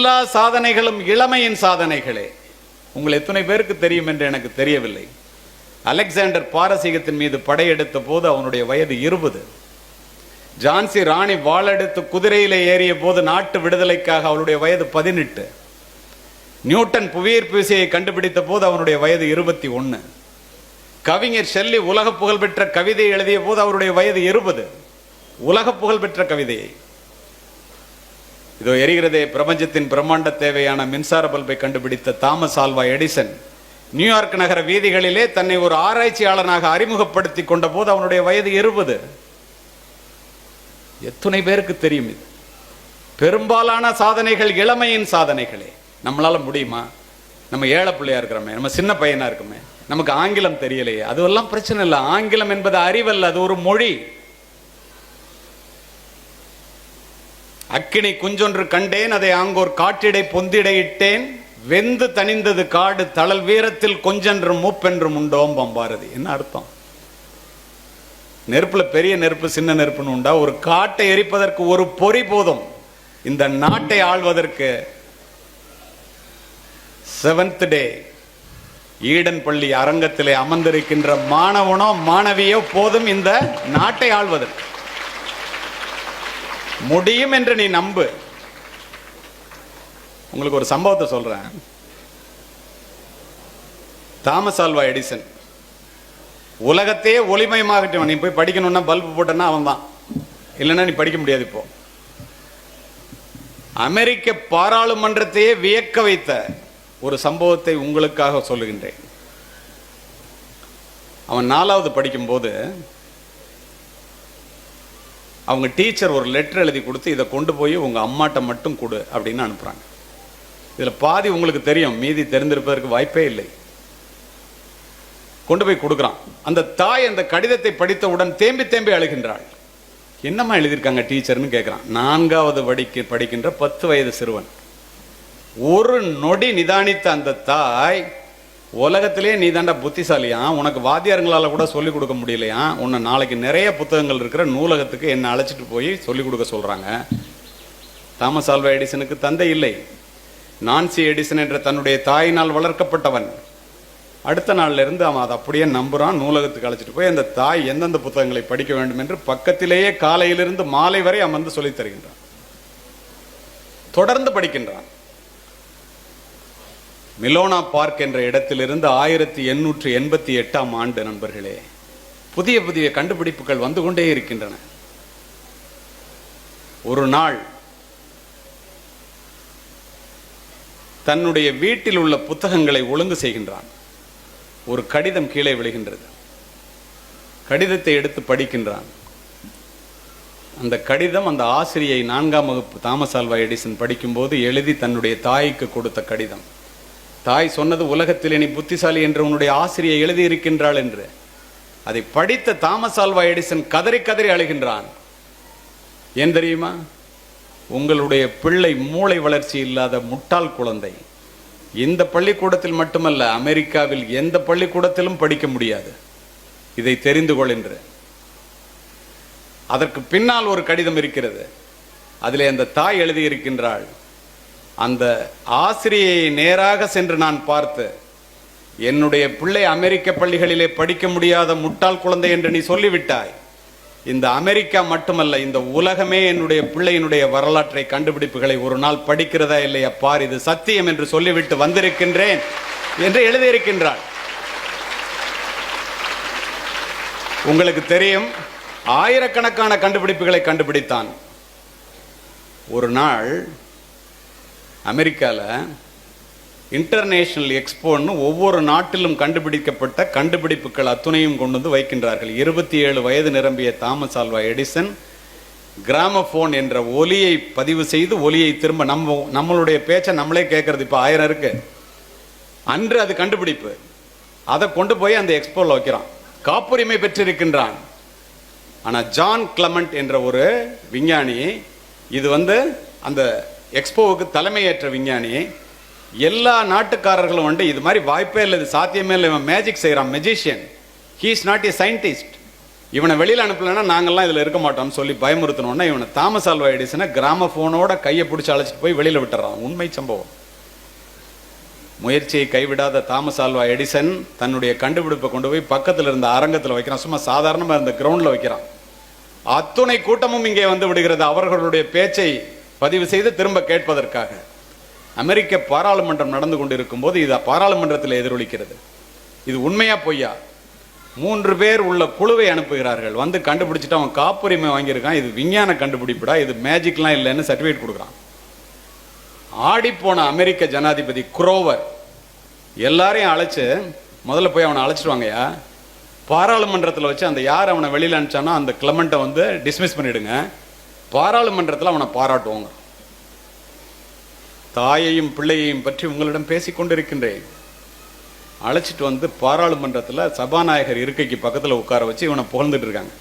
எல்லா சாதனைகளும் இளமையின் சாதனைகளே. உங்கள் எத்தனை பேருக்கு தெரியும் என்று எனக்கு தெரியவில்லை. அலெக்சாண்டர் பாரசீகத்தின் மீது படையெடுத்த போது அவனுடைய வயது 20. ஜான்சி ராணி வாளெடுத்து குதிரையிலே ஏறிய போது நாட்டு விடுதலைக்காக அவளுடைய வயது 18. நியூட்டன் புவியீர்ப்பு விசையை கண்டுபிடித்த போது அவனுடைய வயது 21. கவிஞர் ஷெல்லி உலக புகழ்பெற்ற கவிதை எழுதிய போது அவருடைய வயது 20. உலக புகழ்பெற்ற கவிதையை. இதோ எரிகிறதே பிரபஞ்சத்தின் பிரம்மாண்ட தேவையான மின்சார பல்பை கண்டுபிடித்த தாமஸ் ஆல்வா எடிசன் நியூயார்க் நகர வீதிகளிலே தன்னை ஒரு ஆராய்ச்சியாளனாக அறிமுகப்படுத்தி கொண்ட போது அவனுடைய வயது 20. எத்தனை பேருக்கு தெரியும் இது? பெரும்பாலான சாதனைகள் இளமையின் சாதனைகளே. நம்மளால முடியுமா? நம்ம ஏழை பிள்ளையா இருக்கிறோமே, நம்ம சின்ன பையனா இருக்குமே, நமக்கு ஆங்கிலம் தெரியலையே, அதுவெல்லாம் பிரச்சனை இல்லை. ஆங்கிலம் என்பது அறிவல்ல, அது ஒரு மொழி. அக்கினி குஞ்சொன்று கண்டேன், அதை ஆங்கோர் காட்டிடை பொந்திடையிட்டேன், வெந்து தணிந்தது காடு தளல் வீரத்தில் கொஞ்சென்று மூப்பென்றும் உண்டோம் பாரதி. என்ன அர்த்தம்? நெருப்புல பெரிய நெருப்பு சின்ன நெருப்புன்னு உண்டா? ஒரு காட்டை எரிப்பதற்கு ஒரு பொறி போதும். இந்த நாட்டை ஆள்வதற்கு 7th டே ஈடன் பள்ளி அரங்கத்திலே அமர்ந்திருக்கின்ற மாணவனோ மாணவியோ போதும் இந்த நாட்டை ஆள்வதற்கு. முடியும் என்று நீ நம்பு. உங்களுக்கு ஒரு சம்பவத்தை சொல்றேன். தாமஸ் ஆல்வா எடிசன் உலகத்தையே ஒளிமயமாகட்டும், நீ போய் படிக்கணும்னா பல்பு போட்டனா அவன் தான், இல்லைன்னா நீ படிக்க முடியாது. இப்போ அமெரிக்க பாராளுமன்றத்தையே வியக்க வைத்த ஒரு சம்பவத்தை உங்களுக்காக சொல்லுகின்றேன். அவன் 4வது படிக்கும் போது அவங்க டீச்சர் ஒரு லெட்டர் எழுதி கொடுத்து இதை கொண்டு போய் உங்க அம்மாட்ட மட்டும் கொடு அப்படின்னு அனுப்புறாங்க. இதுல பாதி உங்களுக்கு தெரியும், மீதி தெரிந்திருப்பதற்கு வாய்ப்பே இல்லை. கொண்டு போய் கொடுக்குறான். அந்த தாய் அந்த கடிதத்தை படித்தவுடன் தேம்பி தேம்பி அழுகின்றாள். என்னம்மா எழுதியிருக்காங்க டீச்சர்னு கேட்கிறான். 4வது படிக்கின்ற 10 வயது சிறுவன். ஒரு நொடி நிதானித்த அந்த தாய், உலகத்திலே நீ தாண்டா புத்திசாலியா, உனக்கு வாத்தியாருங்களால கூட சொல்லிக் கொடுக்க முடியலையா, உன்னை நாளைக்கு நிறைய புத்தகங்கள் இருக்கிற நூலகத்துக்கு என்ன அழைச்சிட்டு போய் சொல்லிக் கொடுக்க சொல்றாங்க. தாமஸ் ஆல்வா எடிசனுக்கு தந்தை இல்லை. நான்சி எடிசன் என்ற தன்னுடைய தாயினால் வளர்க்கப்பட்டவன். அடுத்த நாள்ல இருந்து அவன் அதை அப்படியே நம்புறான். நூலகத்துக்கு அழைச்சிட்டு போய் அந்த தாய் எந்தெந்த புத்தகங்களை படிக்க வேண்டும் என்று பக்கத்திலேயே காலையிலிருந்து மாலை வரை அமர்ந்து சொல்லித் தருகின்றான். தொடர்ந்து படிக்கின்றான். மிலோனா பார்க் என்ற இடத்திலிருந்து 1888ஆம் ஆண்டு நண்பர்களே, புதிய புதிய கண்டுபிடிப்புகள் வந்து கொண்டே இருக்கின்றன. ஒரு நாள் தன்னுடைய வீட்டில் உள்ள புத்தகங்களை ஒழுங்கு செய்கின்றான். ஒரு கடிதம் கீழே விழுகின்றது. கடிதத்தை எடுத்து படிக்கின்றான். அந்த கடிதம் அந்த ஆசிரியை 4ஆம் வகுப்பு தாமஸ் ஆல்வா எடிசன் படிக்கும்போது எழுதி தன்னுடைய தாய்க்கு கொடுத்த கடிதம். தாய் சொன்னது, உலகத்திலே நீ புத்திசாலி என்று உன்னுடைய ஆசிரியை எழுதியிருக்கின்றாள் என்று. அதை படித்த தாமஸ் ஆல்வா எடிசன் கதறி கதறி அழுகின்றான். ஏன் தெரியுமா? உங்களுடைய பிள்ளை மூளை வளர்ச்சி இல்லாத முட்டாள் குழந்தை. இந்த பள்ளிக்கூடத்தில் மட்டுமல்ல, அமெரிக்காவில் எந்த பள்ளிக்கூடத்திலும் படிக்க முடியாது. இதை தெரிந்து கொள் என்று. அதற்கு பின்னால் ஒரு கடிதம் இருக்கிறது. அதிலே அந்த தாய் எழுதியிருக்கின்றாள், அந்த ஆசிரியை நேராக சென்று நான் பார்த்து, என்னுடைய பிள்ளை அமெரிக்க பள்ளிகளிலே படிக்க முடியாத முட்டாள் குழந்தை என்று நீ சொல்லிவிட்டாய். இந்த அமெரிக்கா மட்டுமல்ல, இந்த உலகமே என்னுடைய பிள்ளையினுடைய வரலாற்றை கண்டுபிடிப்புகளை ஒரு நாள் படிக்கிறதா இல்லையா பார், இது சத்தியம் என்று சொல்லிவிட்டு வந்திருக்கின்றேன் என்று எழுதியிருக்கின்றாள். உங்களுக்கு தெரியும், ஆயிரக்கணக்கான கண்டுபிடிப்புகளை கண்டுபிடித்தான். ஒரு நாள் அமெரிக்கால இன்டர்நேஷனல் எக்ஸ்போன்னு ஒவ்வொரு நாட்டிலும் கண்டுபிடிக்கப்பட்ட கண்டுபிடிப்புகள் அத்துணையும் கொண்டு வந்து வைக்கின்றார்கள். 27 வயது நிரம்பிய தாமஸ் ஆல்வா எடிசன் கிராமபோன் என்ற ஒலியை பதிவு செய்து ஒலியை திரும்ப நம்மளுடைய பேச்சை நம்மளே கேட்கறது இப்போ 1000 இருக்கு. அன்று அது கண்டுபிடிப்பு. அதை கொண்டு போய் அந்த எக்ஸ்போல வைக்கிறான். காப்புரிமை பெற்றிருக்கின்றான். ஆனா ஜான் கிளமெண்ட் என்ற ஒரு விஞ்ஞானி, இது அந்த எக்ஸ்போவுக்கு தலைமையேற்ற விஞ்ஞானி, எல்லா நாட்டுக்காரர்களும் இது மாதிரி வாய்ப்பே இல்லை, இது சாத்தியமே இல்லை, இவன் மேஜிக் செய்யறான், magician, he is not A scientist, இவனை வெளியில் அனுப்பலைன்னா நாங்கள்லாம் இதில் இருக்க மாட்டோம்னு சொல்லி பயமுறுத்தணுன்னா இவனை தாமஸ் ஆல்வா எடிசனை கிராமஃபோனோட கையை பிடிச்சி அழைச்சிட்டு போய் வெளியில் விட்டுறான். உண்மை சம்பவம். முயற்சியை கைவிடாத தாமஸ் ஆல்வா எடிசன் தன்னுடைய கண்டுபிடிப்பை கொண்டு போய் பக்கத்தில் இருந்த அரங்கத்தில் வைக்கிறான். சும்மா சாதாரணமாக இருந்த கிரவுண்டில் வைக்கிறான். அத்துணை கூட்டமும் இங்கே வந்து விடுகிறது அவர்களுடைய பேச்சை பதிவு செய்து திரும்ப கேட்பதற்காக. அமெரிக்க பாராளுமன்றம் நடந்து கொண்டிருக்கும் போது இது பாராளுமன்றத்தில் எதிரொலிக்கிறது. இது உண்மையா பொய்யா? 3 பேர் உள்ள குழுவை அனுப்புகிறார்கள். வந்து கண்டுபிடிச்சிட்டு அவன் காப்புரிமை வாங்கியிருக்கான். இது விஞ்ஞான கண்டுபிடிப்புடா, இது மேஜிக்லாம் இல்லைன்னு சர்டிஃபிகேட் கொடுக்குறான். ஆடிப்போன அமெரிக்க ஜனாதிபதி குரோவர் எல்லாரையும் அழைச்சு முதல்ல போய் அவனை அழைச்சிட்டு வாங்கயா, பாராளுமன்றத்தில் வச்சு அந்த யார் அவனை வெளியில் அனுப்பிச்சானோ அந்த கிளமெண்ட்டை வந்து டிஸ்மிஸ் பண்ணிடுங்க, பாராளுமன்றத்தில் அவனை பாராட்டுவாங்க. தாயையும் பிள்ளையையும் பற்றி உங்களிடம் பேசிக்கொண்டிருக்கின்றேன். அழைச்சிட்டு வந்து பாராளுமன்றத்தில் சபாநாயகர் இருக்கைக்கு பக்கத்தில் உட்கார வச்சு இவனை புகழ்ந்துட்டு இருக்காங்க.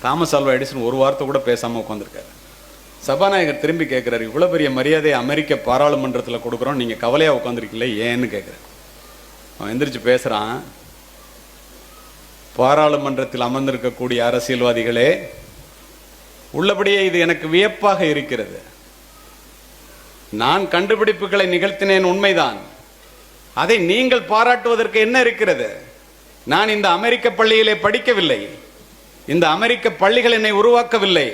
தாமஸ் ஆல்வா எடிசன் ஒரு வார்த்தை கூட பேசாமல் உட்காந்துருக்காரு. சபாநாயகர் திரும்பி கேட்குறாரு, இவ்வளோ பெரிய மரியாதையை அமெரிக்க பாராளுமன்றத்தில் கொடுக்குறோம், நீங்கள் கவலையாக உட்காந்துருக்கீங்களே ஏன்னு கேட்குறாரு. அவன் எந்திரிச்சு பேசுகிறான், பாராளுமன்றத்தில் அமர்ந்திருக்கக்கூடிய அரசியல்வாதிகளே, உள்ளபடியே இது எனக்கு வியப்பாக இருக்கிறது. நான் கண்டுபிடிப்புகளை நிகழ்த்தினேன் உண்மைதான், அதை நீங்கள் பாராட்டுவதற்கு என்ன இருக்கிறது? நான் இந்த அமெரிக்க பள்ளியிலே படிக்கவில்லை, இந்த அமெரிக்க பள்ளிகள் என்னை உருவாக்கவில்லை,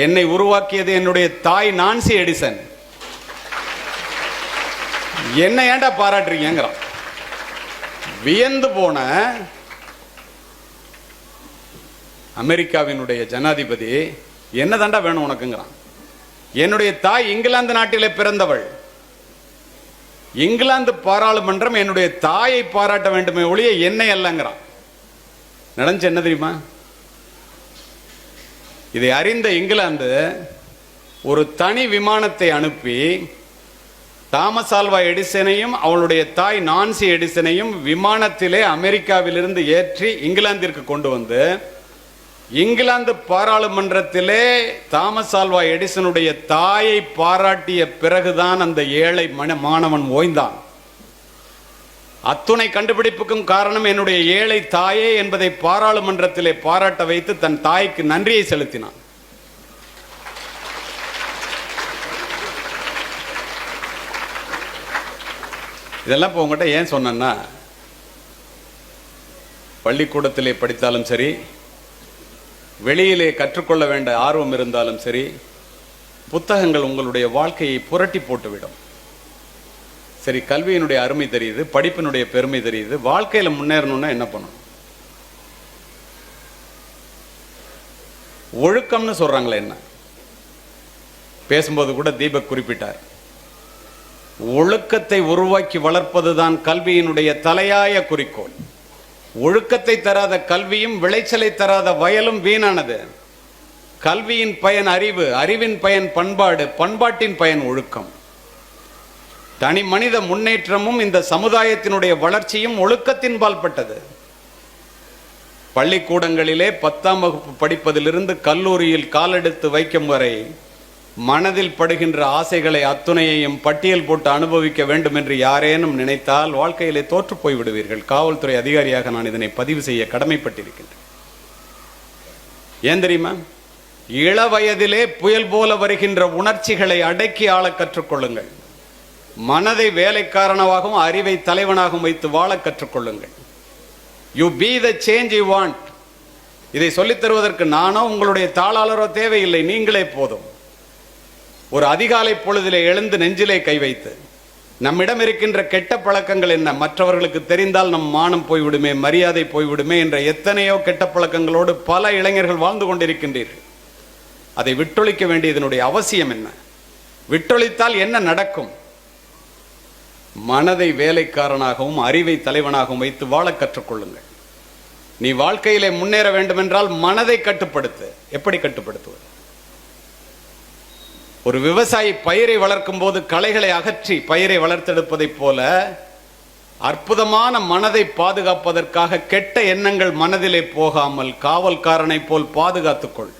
என்னை உருவாக்கியது என்னுடைய தாய் நான்சி எடிசன். என்ன ஏண்டா பாராட்டுறீங்கிறான். வியந்து போன அமெரிக்காவினுடைய ஜனாதிபதி என்ன தாண்டா வேணும் உனக்குங்கிறான். என்னுடைய தாய் இங்கிலாந்து நாட்டிலே பிறந்தவள், இங்கிலாந்து பாராளுமன்றம் என்னுடைய தாயை பாராட்ட வேண்டுமே ஒழிய என்னை அல்லங்கிறான். நடந்துச்சு என்ன தெரியுமா? இதை அறிந்த இங்கிலாந்து ஒரு தனி விமானத்தை அனுப்பி தாமஸ் ஆல்வா எடிசனையும் அவளுடைய தாய் நான்சி எடிசனையும் விமானத்திலே அமெரிக்காவிலிருந்து ஏற்றி இங்கிலாந்திற்கு கொண்டு வந்து இங்கிலாந்து பாராளுமன்றத்திலே தாமஸ் ஆல்வா எடிசனுடைய தாயை பாராட்டிய பிறகுதான் அந்த ஏழை மாணவன் ஓய்ந்தான். அத்துணை கண்டுபிடிப்புக்கும் காரணம் என்னுடைய ஏழை தாயே என்பதை பாராளுமன்றத்திலே பாராட்ட வைத்து தன் தாய்க்கு நன்றியை செலுத்தினான். இதெல்லாம் இப்போ உங்கள்கிட்ட ஏன் சொன்னேன்னா, பள்ளிக்கூடத்திலே படித்தாலும் சரி, வெளியிலே கற்றுக்கொள்ள வேண்டிய ஆர்வம் இருந்தாலும் சரி, புத்தகங்கள் உங்களுடைய வாழ்க்கையை புரட்டி போட்டுவிடும். சரி, கல்வியினுடைய அருமை தெரியுது, படிப்பினுடைய பெருமை தெரியுது, வாழ்க்கையில் முன்னேறணும்னா என்ன பண்ணணும்? ஒழுக்கம்னு சொல்றாங்களே, என்ன பேசும்போது கூட தீபக் குறிப்பிட்டார், ஒழுக்கத்தை உருவாக்கி வளர்ப்பதுதான் கல்வியினுடைய தலையாய குறிக்கோள். ஒழுக்கத்தை தராத கல்வியும் விளைச்சலை தராத வயலும் வீணானது. கல்வியின் பயன் அறிவு, அறிவின் பயன் பண்பாடு, பண்பாட்டின் பயன் ஒழுக்கம். தனி மனித முன்னேற்றமும் இந்த சமுதாயத்தினுடைய வளர்ச்சியும் ஒழுக்கத்தின் பால்பட்டது. பள்ளிக்கூடங்களிலே 10ஆம் வகுப்பு படிப்பதிலிருந்து கல்லூரியில் காலெடுத்து வைக்கும் வரை மனதில் படுகின்ற ஆசைகளை அத்துணையையும் பட்டியல் போட்டு அனுபவிக்க வேண்டும் என்று யாரேனும் நினைத்தால் வாழ்க்கையிலே தோற்று போய் விடுவீர்கள். காவல்துறை அதிகாரியாக நான் இதனை பதிவு செய்ய கடமைப்பட்டிருக்கின்றேன். ஏன் தெரியுமா? இள வயதிலே புயல் போல வருகின்ற உணர்ச்சிகளை அடக்கி ஆள கற்றுக்கொள்ளுங்கள். மனதை வேலைக்காரனாகவும் அறிவை தலைவனாகவும் வைத்து வாழ கற்றுக்கொள்ளுங்கள். You be the change you want. இதை சொல்லித் தருவதற்கு நானோ உங்களுடைய தாளாளரோ தேவையில்லை, நீங்களே போதும். ஒரு அதிகாலை பொழுதிலே எழுந்து நெஞ்சிலே கை வைத்து நம்மிடம் இருக்கின்ற கெட்ட பழக்கங்கள் என்ன, மற்றவர்களுக்கு தெரிந்தால் நம் மானம் போய்விடுமே, மரியாதை போய்விடுமே என்ற எத்தனையோ கெட்ட பழக்கங்களோடு பல இளைஞர்கள் வாழ்ந்து கொண்டிருக்கின்றீர்கள். அதை விட்டொழிக்க வேண்டியதனுடைய அவசியம் என்ன? விட்டொழித்தால் என்ன நடக்கும்? மனதை வேலைக்காரனாகவும் அறிவை தலைவனாகவும் வைத்து வாழ கற்றுக்கொள்ளுங்கள். நீ வாழ்க்கையிலே முன்னேற வேண்டும் என்றால் மனதை கட்டுப்படுத்து. எப்படி கட்டுப்படுத்துவது? ஒரு விவசாயி பயிரை வளர்க்கும் போது களைகளை அகற்றி பயிரை வளர்த்தெடுப்பதைப் போல அற்புதமான மனதை பாதுகாப்பதற்காக கெட்ட எண்ணங்கள் மனதிலே போகாமல் காவல்காரனை போல் பாதுகாத்துக்கொள்.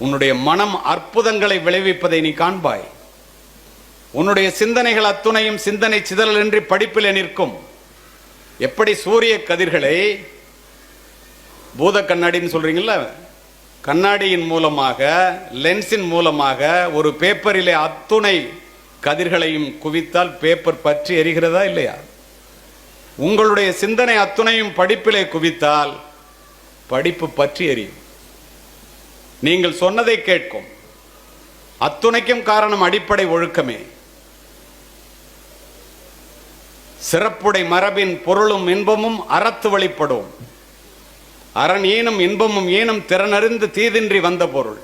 உன்னுடைய மனம் அற்புதங்களை விளைவிப்பதை நீ காண்பாய். உன்னுடைய சிந்தனைகள் அத்துணையும் சிந்தனை சிதறலின்றி படிப்பிலே நிற்கும். எப்படி சூரிய கதிர்களை பூத கண்ணாடின்னு சொல்றீங்கல்ல, கண்ணாடியின் மூலமாக, லென்ஸின் மூலமாக ஒரு பேப்பரிலே அத்துணை கதிர்களையும் குவித்தால் பேப்பர் பற்றி எரிகிறதா இல்லையா? உங்களுடைய சிந்தனை அத்துணையும் படிப்பிலே குவித்தால் படிப்பு பற்றி எரியும். நீங்கள் சொன்னதை கேட்கும். அத்துணைக்கும் காரணம் அடிப்படை ஒழுக்கமே. சிறப்புடை மரபின் பொருளும் இன்பமும் அறத்து வழிப்படும். அரண் ஈனும் இன்பமும் ஈனும் திறனறிந்து தீதின்றி வந்த பொருள்.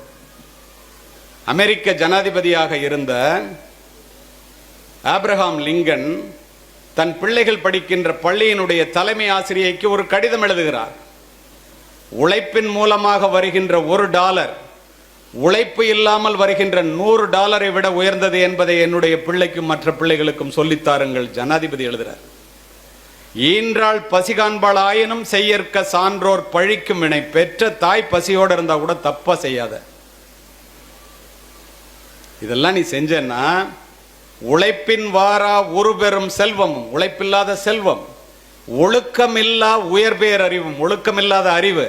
அமெரிக்க ஜனாதிபதியாக இருந்த ஆப்ரஹாம் லிங்கன் தன் பிள்ளைகள் படிக்கின்ற பள்ளியினுடைய தலைமை ஆசிரியைக்கு ஒரு கடிதம் எழுதுகிறார். உழைப்பின் மூலமாக வருகின்ற $1 உழைப்பு இல்லாமல் வருகின்ற $100 விட உயர்ந்தது என்பதை என்னுடைய பிள்ளைக்கும் மற்ற பிள்ளைகளுக்கும் சொல்லித்தாருங்கள். ஜனாதிபதி எழுதுகிறார். ஈன்றாள் பசி காண்பாள் ஆயினும் செய்யற்க சான்றோர் பழிக்கும் வினை. பெற்ற தாய் பசியோடு இருந்தா கூட தப்பா செய்யாத. இதெல்லாம் நீ செஞ்சன்னா உழைப்பின் வாரா ஒரு பெரும் செல்வமும், உழைப்பில்லாத செல்வம், ஒழுக்கமில்லா உயர்பேர் அறிவும், ஒழுக்கமில்லாத அறிவு,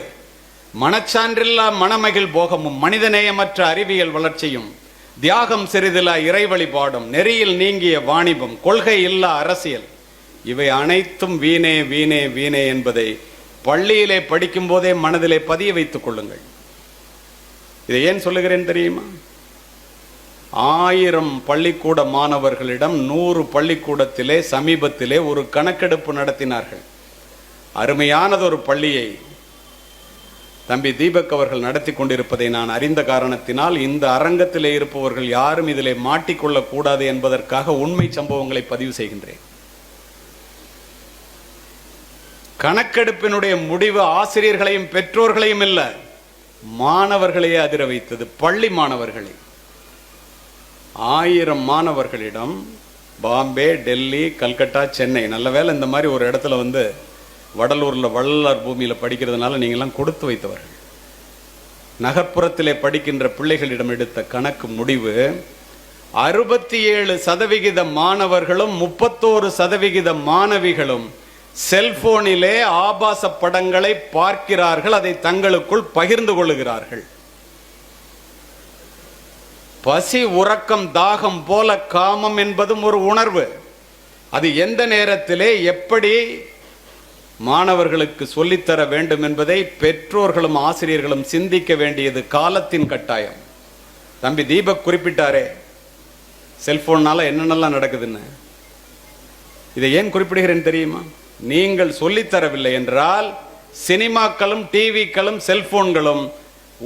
மனச்சான்றில்லா மனமகிழ் போகமும், மனிதநேயமற்ற அறிவியல் வளர்ச்சியும், தியாகம் சிறிதிலா இறை வழிபாடும், நெறியில் நீங்கிய வாணிபம், கொள்கை இல்லா அரசியல், இவை அனைத்தும் வீணே வீணே வீணே என்பதை பள்ளியிலே படிக்கும் போதே மனதிலே பதிய வைத்துக் கொள்ளுங்கள். இதை ஏன் சொல்லுகிறேன் தெரியுமா? 1000 பள்ளிக்கூட மாணவர்களிடம் 100 பள்ளிக்கூடத்திலே சமீபத்திலே ஒரு கணக்கெடுப்பு நடத்தினார்கள். அருமையானதொரு பள்ளியை தம்பி தீபக் அவர்கள் நடத்தி கொண்டிருப்பதை நான் அறிந்த காரணத்தினால் இந்த அரங்கத்திலே இருப்பவர்கள் யாரும் இதிலே மாட்டிக்கொள்ளக் கூடாது என்பதற்காக உண்மை சம்பவங்களை பதிவு செய்கின்றேன். கணக்கெடுப்பினுடைய முடிவு ஆசிரியர்களையும் பெற்றோர்களையும் இல்ல, மாணவர்களையே அதிர வைத்தது. பள்ளி மாணவர்களை 1000 மாணவர்களிடம் பாம்பே, டெல்லி, கல்கட்டா, சென்னை, நல்ல வேலை இந்த மாதிரி ஒரு இடத்துல வடலூர்ல வள்ளலார் பூமியில படிக்கிறதுனால நீங்கள்லாம் கொடுத்து வைத்தவர்கள். நகர்ப்புறத்திலே படிக்கின்ற பிள்ளைகளிடம் எடுத்த கணக்கு முடிவு 67% மாணவர்களும் 31% மாணவிகளும் செல்போனிலே ஆபாச படங்களை பார்க்கிறார்கள், அதை தங்களுக்குள் பகிர்ந்து கொள்ளுகிறார்கள். பசி, உறக்கம், தாகம் போல காமம் என்பதும் ஒரு உணர்வு. அது எந்த நேரத்திலே எப்படி மாணவர்களுக்கு சொல்லித்தர வேண்டும் என்பதை பெற்றோர்களும் ஆசிரியர்களும் சிந்திக்க வேண்டியது காலத்தின் கட்டாயம். தம்பி தீபக் குறிப்பிட்டாரே செல்போன்னால என்னென்னலாம் நடக்குதுன்னு. இதை ஏன் குறிப்பிடுகிறேன் தெரியுமா? நீங்கள் சொல்லித்தரவில்லை என்றால் சினிமாக்களும் டிவிக்களும் செல்போன்களும்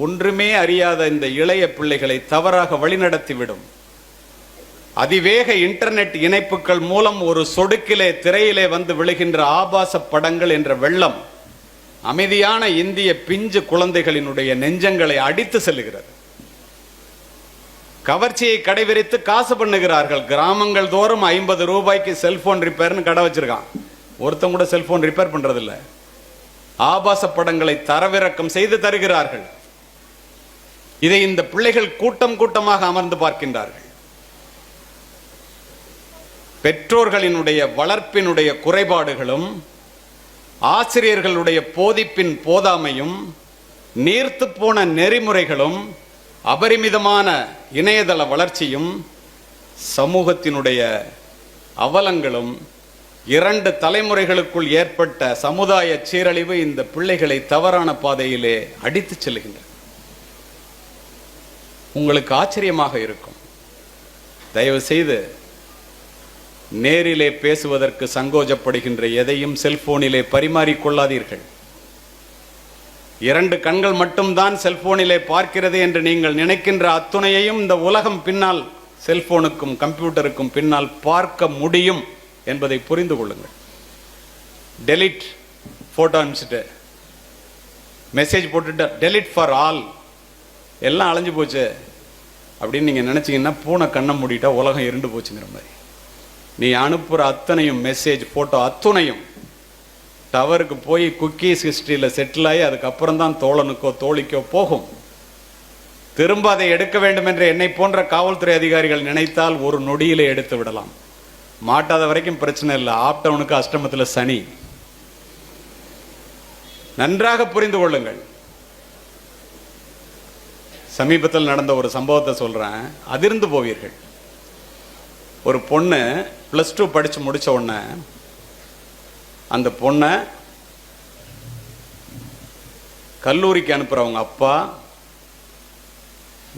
ஒன்றுமே அறியாத இந்த இளைய பிள்ளைகளை தவறாக வழிநடத்திவிடும். அதிவேக இன்டர்நெட் இணைப்புகள் மூலம் ஒரு சொடுக்கிலே திரையிலே வந்து விழுகின்ற ஆபாச படங்கள் என்ற வெள்ளம் அமைதியான இந்திய பிஞ்சு குழந்தைகளினுடைய நெஞ்சங்களை அடித்து செல்லுகிறது. கவர்ச்சியை கடைவிரித்து காசு பண்ணுகிறார்கள். கிராமங்கள் தோறும் 50 ரூபாய்க்கு செல்போன் ரிப்பேர்னு கடை வச்சிருக்கான். ஒருத்தன் கூட செல்போன் ரிப்பேர் பண்றதில்ல. ஆபாச படங்களை தரவிறக்கம் செய்து தருகிறார்கள். இதை இந்த பிள்ளைகள் கூட்டம் கூட்டமாக அமர்ந்து பார்க்கின்றார்கள். பெற்றோர்களினுடைய வளர்ப்பினுடைய குறைபாடுகளும், ஆசிரியர்களுடைய போதிப்பின் போதாமையும், நீர்த்து போன நெறிமுறைகளும், அபரிமிதமான இணையதள வளர்ச்சியும், சமூகத்தினுடைய அவலங்களும், 2 தலைமுறைகளுக்குள் ஏற்பட்ட சமுதாய சீரழிவு இந்த பிள்ளைகளை தவறான பாதையிலே அடித்து செல்கின்றன. உங்களுக்கு ஆச்சரியமாக இருக்கும். தயவு செய்து நேரிலே பேசுவதற்கு சங்கோஜப்படுகின்ற எதையும் செல்போனிலே பரிமாறிக்கொள்ளாதீர்கள். 2 கண்கள் மட்டும்தான் செல்போனிலே பார்க்கிறது என்று நீங்கள் நினைக்கின்ற அத்துணையையும் இந்த உலகம் பின்னால், செல்போனுக்கும் கம்ப்யூட்டருக்கும் பின்னால் பார்க்க முடியும் என்பதை புரிந்து கொள்ளுங்கள். டெலிட் போட்டோ அனுப்பிச்சிட்டு மெசேஜ் போட்டுட்டு டெலிட் ஃபார் ஆல், எல்லாம் அலைஞ்சு போச்சு அப்படின்னு நீங்க நினைச்சீங்கன்னா பூனை கண்ணை மூடிட்டா உலகம் இருண்டு போச்சுங்கிற மாதிரி. நீ அனுப்புற அத்தனையும் மெசேஜ், போட்டோ அத்துணையும் டவருக்கு போய் குக்கீஸ் ஹிஸ்டரியில் செட்டில் ஆகி அதுக்கப்புறம் தான் தோழனுக்கோ தோழிக்கோ போகும். திரும்ப அதை எடுக்க வேண்டும் என்று என்னை போன்ற காவல்துறை அதிகாரிகள் நினைத்தால் ஒரு நொடியிலே எடுத்து விடலாம். மாட்டாத வரைக்கும் பிரச்சனை இல்லை. ஆப்டவுனுக்கு அஷ்டமத்தில் சனி. நன்றாக புரிந்து கொள்ளுங்கள். சமீபத்தில் நடந்த ஒரு சம்பவத்தை சொல்றேன், அதிர்ந்து போவீர்கள். ஒரு பொண்ணு +2 படிச்சு முடிச்ச உடனே அந்த பொண்ணை கல்லூரிக்கு அனுப்புறவங்க அப்பா,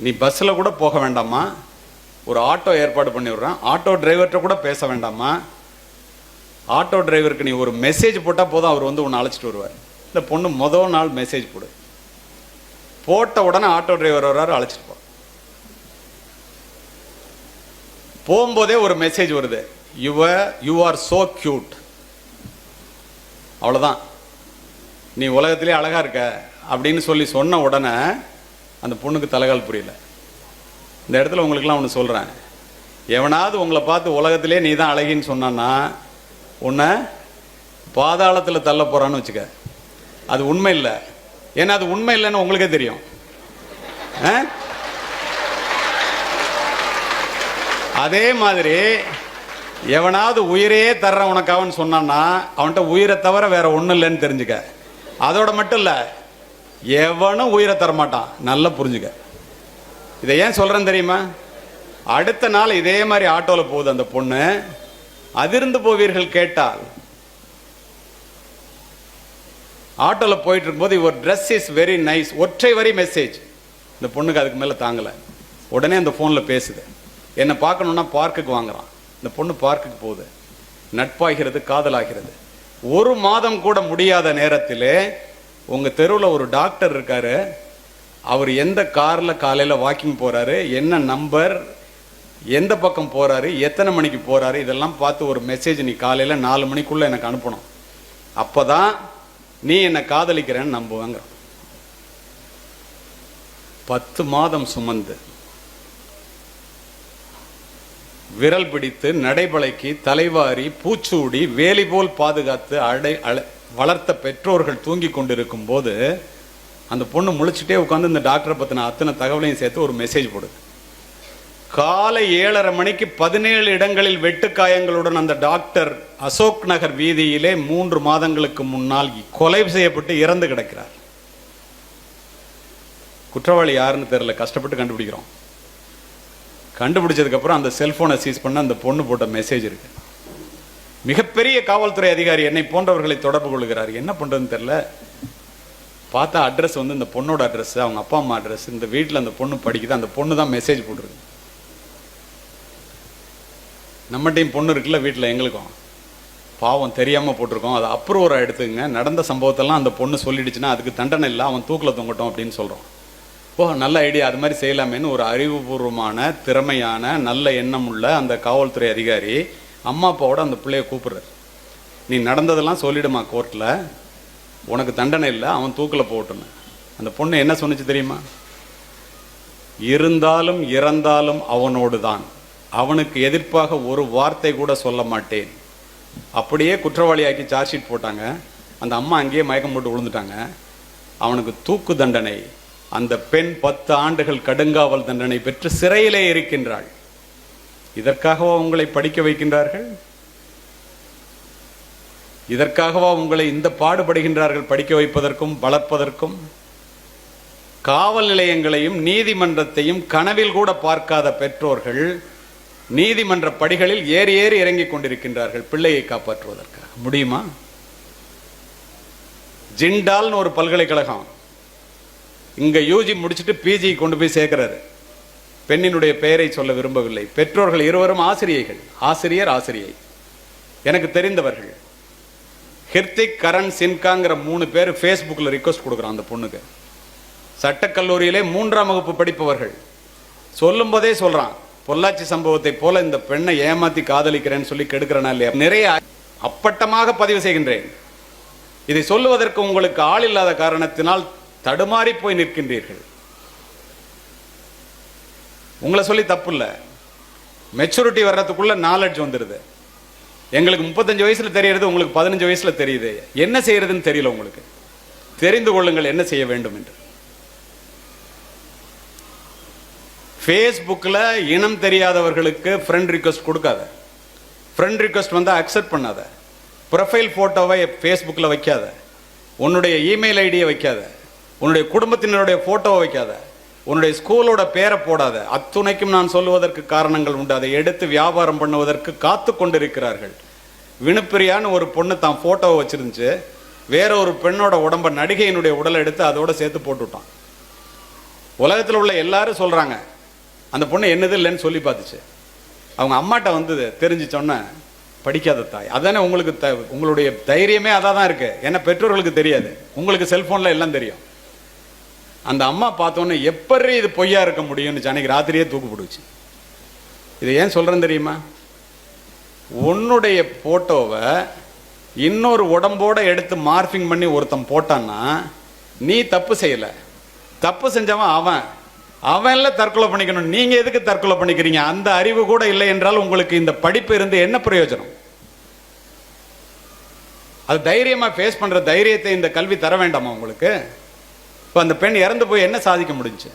நீ பஸ்ல கூட போக வேண்டாமா, ஒரு ஆட்டோ ஏற்பாடு பண்ணி விடுறான், ஆட்டோ டிரைவர்கிட்ட கூட பேச வேண்டாமா, ஆட்டோ டிரைவருக்கு நீ ஒரு மெசேஜ் போட்டால் போதும், அவர் வந்து உன்னை அழைச்சிட்டு வருவார். இந்த பொண்ணு முதல் நாள் மெசேஜ் போட்ட உடனே ஆட்டோ டிரைவர் வர்றாரு, அழைச்சிட்டு போ. போகும்போதே ஒரு மெசேஜ் வருது, யூ ஆர் சோ கியூட். அவ்வளோதான், நீ உலகத்திலே அழகா இருக்க அப்படின்னு சொல்லி சொன்ன உடனே அந்த பொண்ணுக்கு தலைகால் புரியல. இந்த இடத்துல உங்களுக்குலாம் ஒன்று சொல்கிறேன், எவனாவது உங்களை பார்த்து உலகத்திலே நீ தான் அழகின்னு சொன்னான்னா உன்னை பாதாளத்தில் தள்ள போகிறான்னு வச்சுக்க. அது உண்மை இல்லை. ஏன்னா அது உண்மை இல்லைன்னு உங்களுக்கே தெரியும். அதே மாதிரி எவனாவது உயிரையே தர்ற உனக்காவன்னு சொன்னான்னா அவன்கிட்ட உயிரை தவிர வேற ஒன்றும் இல்லைன்னு தெரிஞ்சுக்க. அதோட மட்டும் இல்லை, எவனும் உயிரை தரமாட்டான், நல்லா புரிஞ்சுக்க. இதை ஏன் சொல்றேன்னு தெரியுமா? அடுத்த நாள் இதே மாதிரி ஆட்டோவில் போகுது அந்த பொண்ணு. அதிர்ந்து போவீர்கள் கேட்டால். ஆட்டோவில் போயிட்டு இருக்கும்போது your dress is very nice, ஒற்றை வரி மெசேஜ். இந்த பொண்ணுக்கு அதுக்கு மேலே தாங்கலை. உடனே அந்த ஃபோனில் பேசுது, என்னை பார்க்கணுன்னா பார்க்குக்கு வாங்குறான். இந்த பொண்ணு பார்க்குக்கு போகுது, நட்பாகிறது, காதலாகிறது. 1 மாதம் கூட முடியாத நேரத்தில் உங்கள் தெருவில் ஒரு டாக்டர் இருக்காரு, அவர் எந்த காரில் காலையில் வாக்கிங் போகிறாரு, என்ன நம்பர், எந்த பக்கம் போகிறாரு, எத்தனை மணிக்கு போகிறாரு, இதெல்லாம் பார்த்து ஒரு மெசேஜ் நீ காலையில் 4 மணிக்குள்ளே எனக்கு அனுப்பணும். அப்போ தான் நீ என்னை காதலிக்கிறேன்னு நம்புவாங்க. 10 மாதம் சுமந்து விரல் பிடித்து நடைபளைக்கு தலைவாரி பூச்சூடி வேலி போல் பாதுகாத்து வளர்த்த பெற்றோர்கள் தூங்கி கொண்டிருக்கும் போது அந்த பொண்ணு முழிச்சுட்டே உட்காந்து இந்த டாக்டரை பற்றின அத்தனை தகவலையும் சேர்த்து ஒரு மெசேஜ் போடுது. காலை 7:30 மணிக்கு 17 இடங்களில் வெட்டுக்காயங்களுடன் அந்த டாக்டர் அசோக் நகர் வீதியிலே 3 மாதங்களுக்கு முன்னால் கொலை செய்யப்பட்டு இறந்து கிடக்கிறார். குற்றவாளி யாருன்னு தெரியல, கஷ்டப்பட்டு கண்டுபிடிக்கிறோம். கண்டுபிடிச்சதுக்கு அப்புறம் அந்த செல்போனை சீஸ் பண்ண அந்த பொண்ணு போட்ட மெசேஜ் இருக்கு. மிகப்பெரிய காவல்துறை அதிகாரி என்னை போன்றவர்களை தொடர்பு கொள்கிறார். என்ன பண்றதுன்னு தெரியல. பார்த்தா அட்ரஸ் வந்து இந்த பொண்ணோட அட்ரஸ், அவங்க அப்பா அம்மா அட்ரஸ், இந்த வீட்டில் அந்த பொண்ணு படிக்குது, அந்த பொண்ணு தான் மெசேஜ் போட்டுருக்கு. நம்மகிட்டையும் பொண்ணு இருக்குல்ல வீட்டில், எங்களுக்கும் பாவம் தெரியாமல் போட்டிருக்கோம், அதை அப்ரூவராக எடுத்துங்க. நடந்த சம்பவத்தெல்லாம் அந்த பொண்ணு சொல்லிடுச்சுன்னா அதுக்கு தண்டனை இல்லை, அவன் தூக்கில் தொங்கட்டும் அப்படின்னு சொல்கிறோம். ஓ நல்ல ஐடியா, அது மாதிரி செய்யலாமேன்னு ஒரு அறிவுபூர்வமான திறமையான நல்ல எண்ணம் உள்ள அந்த காவல்துறை அதிகாரி அம்மா அப்பாவோட அந்த பிள்ளைய கூப்பிடுறாரு. நீ நடந்ததெல்லாம் சொல்லிடுமா கோர்ட்டில், உனக்கு தண்டனை இல்லை, அவன் தூக்கில் போட்டுன்னு. அந்த பொண்ணு என்ன சொன்னிச்சு தெரியுமா? இருந்தாலும் இறந்தாலும் அவனோடு தான், அவனுக்கு எதிர்ப்பாக ஒரு வார்த்தை கூட சொல்ல மாட்டேன். அப்படியே குற்றவாளியாக்கி சார்ஜ் ஷீட் போட்டாங்க. அந்த அம்மா அங்கேயே மயக்கம் போட்டு விழுந்துட்டாங்க. அவனுக்கு தூக்கு தண்டனை. அந்த பெண் 10 ஆண்டுகள் கடுங்காவல் தண்டனை பெற்று சிறையிலே இருக்கின்றாள். இதற்காகவா உங்களை படிக்க வைக்கின்றார்கள்? இதற்காகவா உங்களை இந்த பாடுபடுகின்றார்கள் படிக்க வைப்பதற்கும் வளர்ப்பதற்கும்? காவல் நிலையங்களையும் நீதிமன்றத்தையும் கனவில் கூட பார்க்காத பெற்றோர்கள் நீதிமன்ற படிகளில் ஏறி ஏறி இறங்கிக் கொண்டிருக்கின்றார்கள் பிள்ளையை காப்பாற்றுவதற்காக. முடியுமா? ஜிண்டால்னு ஒரு பல்கலைக்கழகம் இங்க யூஜி முடிச்சுட்டு பிஜி கொண்டு போய் சேர்க்கிறாரு. பெண்ணினுடைய பெயரை சொல்ல விரும்பவில்லை. பெற்றோர்கள் இருவரும் ஆசிரியைகள், ஆசிரியர் ஆசிரியை, எனக்கு தெரிந்தவர்கள். ஹிர்திக், கரண், சின்காங்கிற 3 பேர் ஃபேஸ்புக்கில் ரிக்வஸ்ட் கொடுக்குறான் அந்த பொண்ணுக்கு. சட்டக்கல்லூரியிலே 3ஆம் வகுப்பு படிப்பவர்கள். சொல்லும் போதே சொல்றான், பொள்ளாச்சி சம்பவத்தை போல இந்த பெண்ணை ஏமாத்தி காதலிக்கிறேன்னு சொல்லி கெடுக்கிறனா இல்லையா? நிறைய அப்பட்டமாக பதிவு செய்கின்றேன். இதை சொல்லுவதற்கு உங்களுக்கு ஆள் இல்லாத காரணத்தினால் தடுமாறி போய் நிற்கின்றீர்கள். உங்களை சொல்லி தப்பு இல்லை. மெச்சூரிட்டி வர்றதுக்குள்ள நாலேஜ் வந்துடுது. எங்களுக்கு 35 வயசுல தெரியறது, உங்களுக்கு 15 வயசுல தெரியுது. என்ன செய்யறதுன்னு தெரியல உங்களுக்கு. தெரிந்து கொள்ளுங்கள் என்ன செய்ய வேண்டும் என்று. ஃபேஸ்புக்கில் இனம் தெரியாதவர்களுக்கு ஃப்ரெண்ட் ரிக்வெஸ்ட் கொடுக்காத. ஃப்ரெண்ட் ரிக்வெஸ்ட் வந்தால் அக்செப்ட் பண்ணாத. ப்ரொஃபைல் ஃபோட்டோவை ஃபேஸ்புக்கில் வைக்காத. உன்னுடைய இமெயில் ஐடியை வைக்காத, உன்னுடைய குடும்பத்தினருடைய போட்டோவை வைக்காத, உன்னுடைய ஸ்கூலோட பேரை போடாத. அத்துணைக்கும் நான் சொல்லுவதற்கு காரணங்கள் உண்டு. அதை எடுத்து வியாபாரம் பண்ணுவதற்கு காத்து கொண்டிருக்கிறார்கள். வினுப்பிரியான்னு ஒரு பொண்ணு தான் போட்டோவை வச்சிருந்துச்சு, வேற ஒரு பெண்ணோட உடம்ப, நடிகையினுடைய உடலை எடுத்து அதோட சேர்த்து போட்டுவிட்டான். உலகத்தில் உள்ள எல்லாரும் சொல்றாங்க அந்த பொண்ணு என்னது இல்லைன்னு சொல்லி பார்த்துச்சு. அவங்க அம்மாட்ட வந்து தெரிஞ்சு சொன்ன, படிக்காத தாய். அதானே உங்களுக்கு உங்களுடைய தைரியமே அதான் தான் இருக்கு. ஏன்னா பெற்றோர்களுக்கு தெரியாது, உங்களுக்கு செல்போன்ல எல்லாம் தெரியும். அந்த அம்மா பார்த்தோன்னே எப்படி இது பொய்யா இருக்க முடியும்னு அன்னைக்கு ராத்திரியே தூக்கு போடுச்சு. இதை ஏன் சொல்றேன்னு தெரியுமா? உன்னுடைய போட்டோவை இன்னொரு உடம்போட எடுத்து மார்பிங் பண்ணி ஒருத்தன் போட்டான்னா நீ தப்பு செய்யல, தப்பு செஞ்சவன் அவன்ல தற்கொலை பண்ணிக்கணும். நீங்க எதுக்கு தற்கொலை பண்ணிக்கிறீங்க? அந்த அறிவு கூட இல்லை என்றால் உங்களுக்கு இந்த படிப்பு இருந்து என்ன பிரயோஜனம்? அது தைரியமா ஃபேஸ் பண்ற தைரியத்தை இந்த கல்வி தர வேண்டாமா உங்களுக்கு? இப்போ அந்த பெண் இறந்து போய் என்ன சாதிக்க முடிஞ்சு?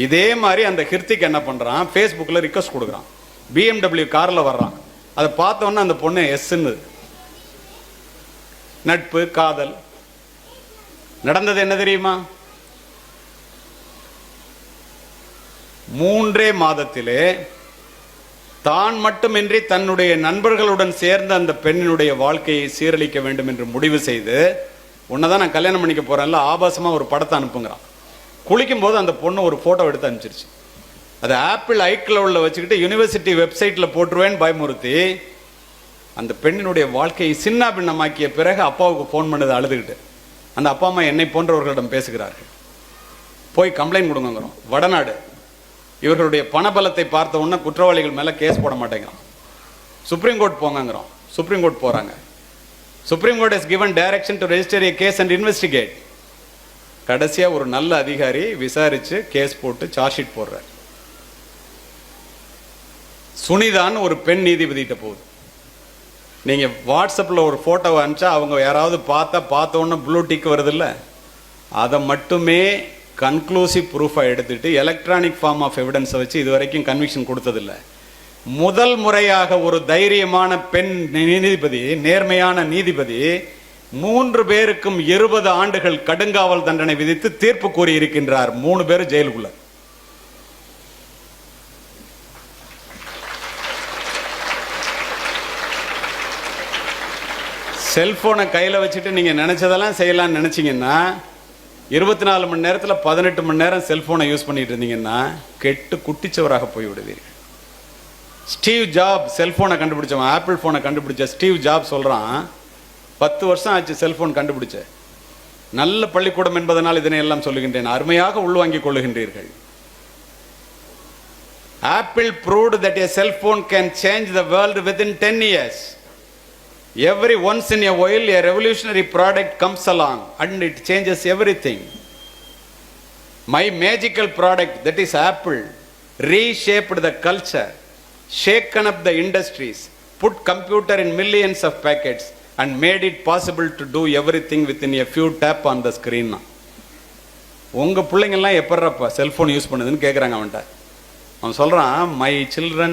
இதே மாதிரி அந்த ஹிருத்திக் என்ன பண்றான், ஃபேஸ்புக்கில் ரிக்வஸ்ட் கொடுக்குறான், BMW காரில் வர்றான். அதை பார்த்தோன்னே அந்த பொண்ணு எஸ்ன்னு, நட்பு காதல். நடந்தது என்ன தெரியுமா? 3 மாதத்திலே தான் மட்டுமின்றி தன்னுடைய நண்பர்களுடன் சேர்ந்து அந்த பெண்ணினுடைய வாழ்க்கையை சீரழிக்க வேண்டும் என்று முடிவு செய்து, உன்னதான் நான் கல்யாணம் பண்ணிக்க போறேன்ல, ஆபாசமா ஒரு படத்தை அனுப்புங்கிறான். குளிக்கும் போது அந்த பொண்ணு ஒரு போட்டோ எடுத்து அனுப்பிச்சிருச்சு. அது ஆப்பிள் ஐக்ளவுட்ல வச்சுக்கிட்டு யூனிவர்சிட்டி வெப்சைட்ல போட்டுருவேன்னு பயமுறுத்தி அந்த பெண்ணினுடைய வாழ்க்கையை சின்ன பின்னமாக்கிய பிறகு அப்பாவுக்கு போன் பண்ணது அழுதுகிட்டு. அந்த அப்பா அம்மா என்னை போன்றவர்களிடம் பேசுகிறார்கள். போய் கம்ப்ளைண்ட் கொடுங்கிறோம். வடநாடு இவர்களுடைய பணபலத்தை பார்த்த உடனே குற்றவாளிகள் மேல கேஸ் போட மாட்டேங்கிறான். சுப்ரீம் கோர்ட் போங்கிறோம். சுப்ரீம் கோர்ட் போறாங்க. Supreme Court has given direction to register a case and investigate. கடைசியா ஒரு நல்ல அதிகாரி விசாரிச்சு கேஸ் போட்டு சார்ஜ் ஷீட் போடுறார். சுனிதான் ஒரு பெண் நீதிபதிட்ட போகுது. நீங்க வாட்ஸ்அப்ல ஒரு போட்டோவை அனுப்பிச்சா அவங்க யாராவது பார்த்த உடனே ப்ளூ டிக் வருது இல்ல, அதை மட்டுமே கன்க்ளூசிவ் ப்ரூஃபா எடுத்துட்டு எலக்ட்ரானிக் ஃபார்ம் ஆஃப் எவிடன்ஸை வச்சு இது வரைக்கும் கன்விக்ஷன் கொடுத்ததில்லை. முதல் முறையாக ஒரு தைரியமான பெண் நீதிபதி, நேர்மையான நீதிபதி 3 பேருக்கும் 20 ஆண்டுகள் கடுங்காவல் தண்டனை விதித்து தீர்ப்பு கூறியிருக்கின்றார். 3 பேர் ஜெயிலுக்குள்ள. செல்போனை கையில் வச்சுட்டு நீங்க நினைச்சதெல்லாம் செய்யலாம்னு நினைச்சீங்கன்னா 24 மணி நேரத்தில் 18 மணி நேரம் செல்போனை யூஸ் பண்ணிட்டு இருந்தீங்கன்னா கெட்டு குட்டிச்சவராக போய் விடுவீர்கள். ஸ்டீவ் ஜாப் செல்போனை கண்டுபிடிச்சவன், ஆப்பிள் போனை கண்டுபிடிச்ச ஸ்டீவ் ஜாப் சொல்றான், 10 வருஷம் ஆச்சு செல்போன் கண்டுபிடிச்ச. நல்ல பள்ளிக்கூடம் என்பதனால் இதனை எல்லாம் சொல்லுகின்றேன், அருமையாக உள்வாங்கிக் கொள்ளுகின்றீர்கள். Apple proved that a cell phone can change the world within 10 years. Every once in a while a revolutionary product comes along and it changes everything. My magical product, that is Apple, reshaped the culture, shaken up the industries, put computer in millions of packets and made it possible to do everything within a few tap on the screen. உங்க பிள்ளைங்கெல்லாம் எப்பறப்ப cellphone use பண்ணுதுன்னு கேட்குறாங்க அவன்கிட்ட. அவன் சொல்றான், my children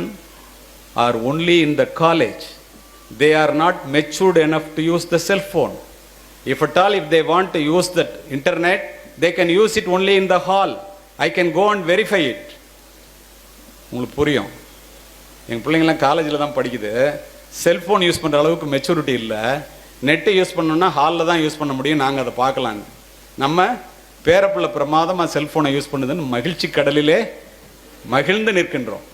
are only in the college. They are not matured enough to use the cell phone. If at all, if they want to use the internet, they can use it only in the hall. I can go and verify it. உங்களுக்கு புரியும், எங்கள் பிள்ளைங்களாம் காலேஜில் தான் படிக்குது, cellphone use பண்ணுற அளவுக்கு maturity இல்லை. நெட்டை யூஸ் பண்ணோன்னா ஹாலில் தான் யூஸ் பண்ண முடியும், நாங்கள் அதை பார்க்கலான்னு. நம்ம பேரப்பிள்ளை பிரமாதமாக செல்ஃபோனை யூஸ் பண்ணுதுன்னு மகிழ்ச்சி கடலிலே மகிழ்ந்து நிற்கின்றோம்.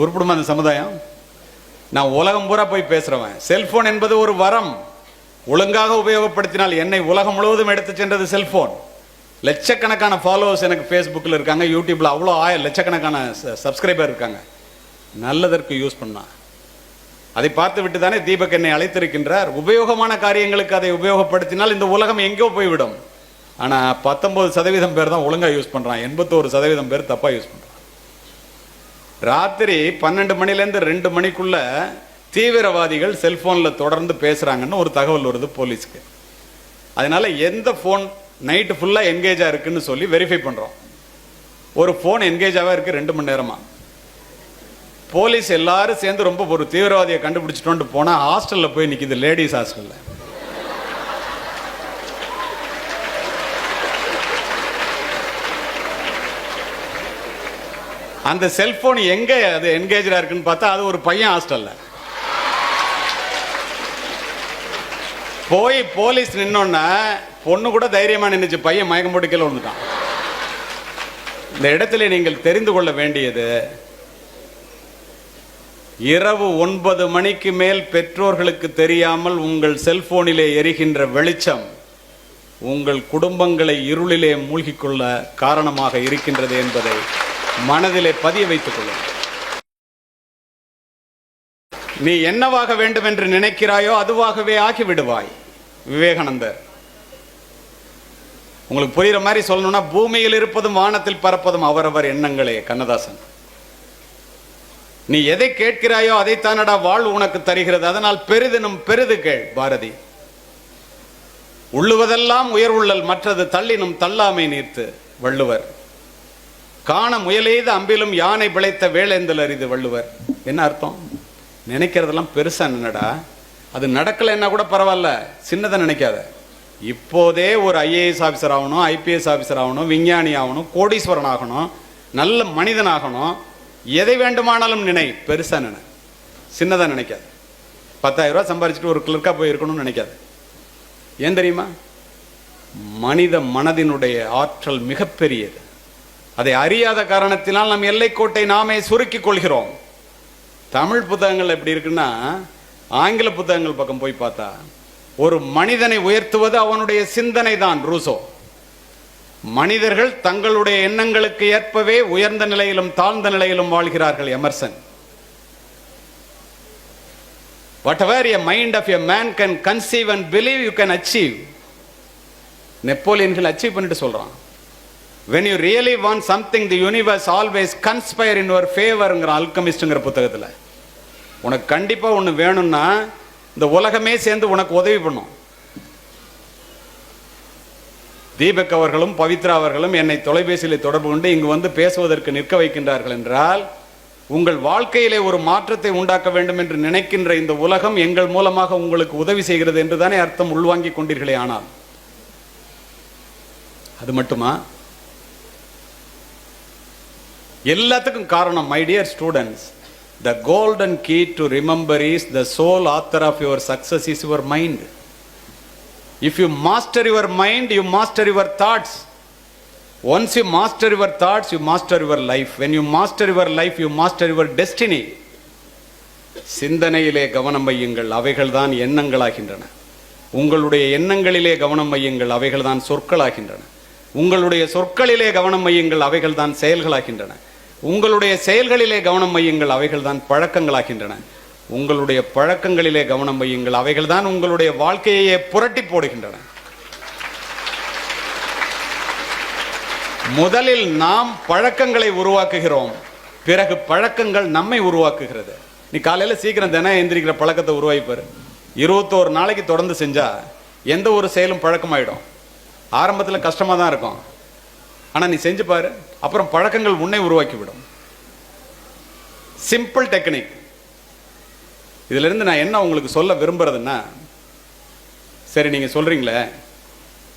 உருப்படுமா அந்த சமுதாயம்? நான் உலகம் பூரா போய் பேசுறவன். செல்போன் என்பது ஒரு வரம், ஒழுங்காக உபயோகப்படுத்தினால். என்னை உலகம் முழுவதும் எடுத்து சென்றது செல்போன். லட்சக்கணக்கான ஃபாலோவர்ஸ் எனக்கு ஃபேஸ்புக்கில் இருக்காங்க, யூடியூப்ல அவ்வளோ லட்சக்கணக்கான சப்ஸ்கிரைபர் இருக்காங்க. நல்லதற்கு யூஸ் பண்ணா. அதை பார்த்து விட்டு தானே தீபக் என்னை அழைத்திருக்கின்றார். உபயோகமான காரியங்களுக்கு அதை உபயோகப்படுத்தினால் இந்த உலகம் எங்கோ போய்விடும். ஆனால் 19% பேர் தான் ஒழுங்காக யூஸ் பண்ணுறான், 81% பேர் தப்பாக யூஸ் பண்ணுறான். ராத்திரி 12 மணிலேருந்து 2 மணிக்குள்ள தீவிரவாதிகள் செல்போனில் தொடர்ந்து பேசுகிறாங்கன்னு ஒரு தகவல் வருது போலீஸ்க்கு. அதனால எந்த ஃபோன் நைட்டு ஃபுல்லாக என்கேஜாக இருக்குன்னு சொல்லி வெரிஃபை பண்ணுறோம். ஒரு ஃபோன் என்கேஜாகவே இருக்குது 2 மணி நேரமா. போலீஸ் எல்லாரும் சேர்ந்து ரொம்ப ஒரு தீவிரவாதியை கண்டுபிடிச்சிட்டோன்ட்டு போனால் ஹாஸ்டலில் போய் நிற்கிது, லேடிஸ் ஹாஸ்டலில். அந்த செல்போன் எங்க அது என்கேஜா இருக்குன்னு பார்த்தா அது ஒரு பையன் ஹாஸ்டல்ல. போய் போலீஸ் நின்னோன்னா பொண்ணு கூட தைரியமா நின்னுச்சு, பையன் மயக்கம் போட்டு கீழே விழுந்துட்டான். இந்த இடத்துல நீங்கள் தெரிந்து கொள்ள வேண்டியது, இரவு 9 மணிக்கு மேல் பெற்றோர்களுக்கு தெரியாமல் உங்கள் செல்போனிலே எரிகின்ற வெளிச்சம் உங்கள் குடும்பங்களை இருளிலே மூழ்கிக் கொள்ள காரணமாக இருக்கின்றது என்பதை மனதிலே பதிய வைத்துக் கொள்ளும். நீ என்னவாக வேண்டும் என்று நினைக்கிறாயோ அதுவாகவே ஆகிவிடுவாய். விவேகானந்தர். உங்களுக்கு புரியுற மாதிரி சொல்லணும்னா, பூமியில் இருப்பதும் வானத்தில் பறப்பதும் அவரவர் எண்ணங்களே. கண்ணதாசன். நீ எதை கேட்கிறாயோ அதைத்தானடா வாழ் உனக்கு தருகிறது, அதனால் பெரிதினும் பெரிது கேள். பாரதி. உள்ளுவதெல்லாம் உயர்வுள்ளல், மற்றது தள்ளினும் தள்ளாமை நீர்த்து. வள்ளுவர். காண முயலெய்த அம்பிலும் யானை பிழைத்த வேளேந்தல் அரிது. வள்ளுவர். என்ன அர்த்தம்? நினைக்கிறதெல்லாம் பெருசா நினைடா, அது நடக்கலைன்னா கூட பரவாயில்ல, சின்னதை நினைக்காத. இப்போதே ஒரு ஐஏஎஸ் ஆஃபீஸர் ஆகணும், ஐபிஎஸ் ஆஃபீஸர் ஆகணும், விஞ்ஞானி ஆகணும், கோடீஸ்வரன் ஆகணும், நல்ல மனிதன் ஆகணும், எதை வேண்டுமானாலும் நினை, பெருசா நினை, சின்னதா நினைக்காது. 10,000 ரூபாய் சம்பாதிச்சுட்டு ஒரு கிளர்க்கா போய் இருக்கணும்னு நினைக்காது. ஏன் தெரியுமா? மனித மனதினுடைய ஆற்றல் மிகப்பெரியது. அதை அறியாத காரணத்தினால் நம் எல்லைக்கோட்டை நாமே சுருக்கிக் கொள்கிறோம். தமிழ் புத்தகங்கள் எப்படி இருக்குன்னா, ஆங்கில புத்தகங்கள் பக்கம் போய் பார்த்தா ஒரு மனிதனை உயர்த்துவது அவனுடைய சிந்தனை தான். ரூசோ. மனிதர்கள் தங்களுடைய எண்ணங்களுக்கு ஏற்பவே உயர்ந்த நிலையிலும் தாழ்ந்த நிலையிலும் வாழ்கிறார்கள். Emerson. whatever a mind of a man can conceive and believe you can achieve. நெப்போலியன்கள் அச்சீவ் பண்ணிட்டு சொல்றான். when you really want something the universe always conspire in your favorங்கிற அல்கமிஸ்ட்ங்கிற புத்தகத்துல, உனக்கு கண்டிப்பா ஒண்ணு வேணும்னா இந்த உலகமே சேர்ந்து உனக்கு உதவி பண்ணும். தீபக் அவர்களும் பவித்ரா அவர்களும் என்னை தொலைபேசியில் தொடர்பு கொண்டு இங்கு வந்து பேசுவதற்கு நிற்க வைக்கின்றார்கள் என்றால், உங்கள் வாழ்க்கையிலே ஒரு மாற்றத்தை உண்டாக்க வேண்டும் என்று நினைக்கின்ற இந்த உலகம் எங்கள் மூலமாக உங்களுக்கு உதவி செய்கிறது என்றுதானே அர்த்தம். உள்வாங்கிக் கொண்டீர்களே. ஆனால் அது மட்டுமா? எல்லாத்துக்கும் காரணம், my dear students, the golden key to remember is the sole author of your success is your mind. If you master your mind, you master your thoughts. Once you master your thoughts, you master your life. When you master your life, you master your destiny. சிந்தனையிலே கவனம் வையுங்கள், அவைகள்தான் எண்ணங்களாகின்றன. உங்களுடைய எண்ணங்களிலே கவனம் வையுங்கள், அவைகள்தான் சொற்களாகின்றன. உங்களுடைய சொற்களிலே கவனம் வையுங்கள், அவைகள்தான் செயல்களாகின்றன. உங்களுடைய செயல்களிலே கவனம் வையுங்கள், அவைகள்தான் பழக்கங்களாகின்றன. உங்களுடைய பழக்கங்களிலே கவனம் வையுங்கள், அவைகள்தான் உங்களுடைய வாழ்க்கையை புரட்டி போடுகின்றன. முதலில் நாம் பழக்கங்களை உருவாக்குகிறோம், பிறகு பழக்கங்கள் நம்மை உருவாக்குகிறது. நீ காலையில சீக்கிரம் தினம் எந்திரிக்கிற பழக்கத்தை உருவாக்கிப்பாரு. 21 நாளைக்கு தொடர்ந்து செஞ்சா எந்த ஒரு செயலும் பழக்கமாயிடும். ஆரம்பத்தில் கஷ்டமா தான் இருக்கும், ஆனா நீ செஞ்சு பாரு, அப்புறம் பழக்கங்கள் உன்னை உருவாக்கிவிடும். Simple technique. இதுல இருந்து நான் என்ன உங்களுக்கு சொல்ல விரும்புறதுன்னா, சரி நீங்க சொல்றீங்களே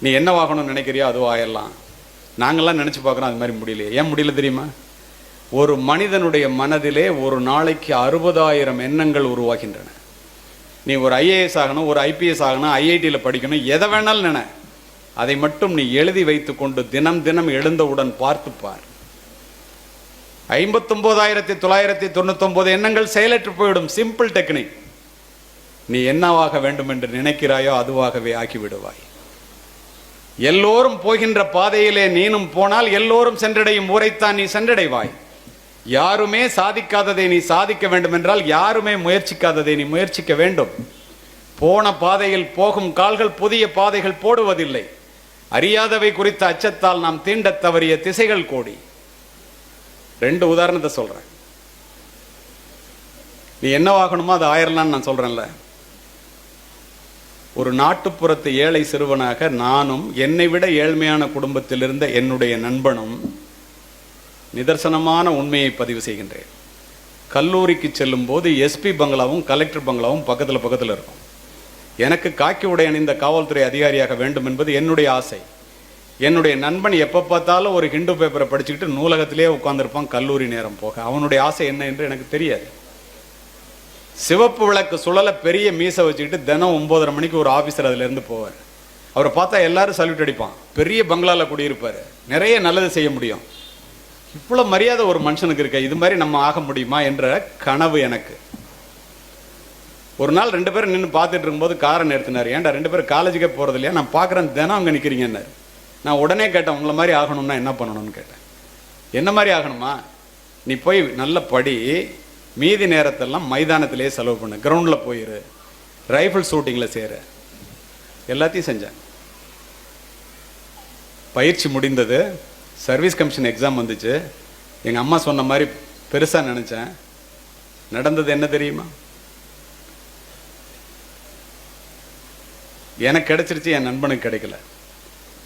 நீ என்னவாகணும்னு நினைக்கிறியோ அதுவும் ஆயிடலாம், நாங்கள்லாம் நினைச்சு பார்க்குறோம், அது மாதிரி முடியலையே. ஏன் முடியல தெரியுமா? ஒரு மனிதனுடைய மனதிலே ஒரு நாளைக்கு 60,000 எண்ணங்கள் உருவாகின்றன. நீ ஒரு ஐஏஎஸ் ஆகணும், ஒரு ஐபிஎஸ் ஆகணும், ஐஐடியில் படிக்கணும், எதை வேணாலும் நினை, அதை மட்டும் நீ எழுதி வைத்துக் கொண்டு தினம் தினம் எழுந்தவுடன் பார்த்துப்பார். 59,999 எண்ணங்கள் செயலற்று போய்விடும். Simple technique. நீ என்னவாக வேண்டும் என்று நினைக்கிறாயோ அதுவாகவே ஆக்கிவிடுவாய். எல்லோரும் போகின்ற பாதையிலே நீனும் போனால் எல்லோரும் சென்றடையும் ஊரைத்தான் நீ சென்றடைவாய். யாருமே சாதிக்காததை நீ சாதிக்க வேண்டும் என்றால் யாருமே முயற்சிக்காததை நீ முயற்சிக்க வேண்டும். போன பாதையில் போகும் கால்கள் புதிய பாதைகள் போடுவதில்லை. அறியாதவை குறித்த அச்சத்தால் நாம் தீண்ட தவறிய திசைகள் கோடி. 2 உதாரணத்தை சொல்றேன். நீ என்னவாகணுமோ அது ஆயிரலான்னு நான் சொல்றேன்ல. ஒரு நாட்டுப்புறத்து ஏழை சிறுவனாக நானும், என்னை விட ஏழ்மையான குடும்பத்தில் இருந்த என்னுடைய நண்பனும் நிதர்சனமான உண்மையை பதிவு செய்கின்றேன். கல்லூரிக்கு செல்லும் போது எஸ்பி பங்களாவும் கலெக்டர் பங்களாவும் பக்கத்தில் இருக்கும். எனக்கு காக்கி உடை அணிந்த காவல்துறை அதிகாரியாக வேண்டும் என்பது என்னுடைய ஆசை. என்னுடைய நண்பன் எப்போ பார்த்தாலும் ஒரு ஹிந்து பேப்பரை படிச்சுக்கிட்டு நூலகத்திலே உட்காந்துருப்பான் கல்லூரி நேரம் போக. அவனுடைய ஆசை என்ன என்று எனக்கு தெரியாது. சிவப்பு விளக்கு சுழல பெரிய மீசை வச்சுக்கிட்டு தினம் 9:30 மணிக்கு ஒரு ஆஃபீஸர் அதுலேருந்து போவார். அவரை பார்த்தா எல்லாரும் சல்யூட் அடிப்பான். பெரிய பங்களாவில் குடியிருப்பார். நிறைய நல்லது செய்ய முடியும். இவ்வளோ மரியாதை ஒரு மனுஷனுக்கு இருக்க, இது மாதிரி நம்ம ஆக முடியுமா என்ற கனவு எனக்கு. ஒரு நாள் 2 பேரும் நின்று பார்த்துட்டு இருக்கும்போது காரை நிறுத்தினார். ஏன்டா 2 பேரும் காலேஜுக்கே போகிறது இல்லையா? நான் பார்க்குறேன் தினம் அங்கே நிற்கிறீங்கன்னாரு. நான் உடனே கேட்டேன், உங்களை மாதிரி ஆகணும்னா என்ன பண்ணணும்னு கேட்டேன். என்ன மாதிரி ஆகணுமா? நீ போய் நல்ல படி, மீதி நேரத்தெல்லாம் மைதானத்திலே செலவு பண்ணு, கிரவுண்டில் போயிரு, ரைஃபிள் ஷூட்டிங்கில் சேரு. எல்லாத்தையும் செஞ்சேன். பயிற்சி முடிந்தது. சர்வீஸ் கமிஷன் எக்ஸாம் வந்துச்சு. எங்கள் அம்மா சொன்ன மாதிரி பெருசாக நினச்சேன். நடந்தது என்ன தெரியுமா? எனக்கு கிடைச்சிருச்சு, என் நண்பனுக்கு கிடைக்கல.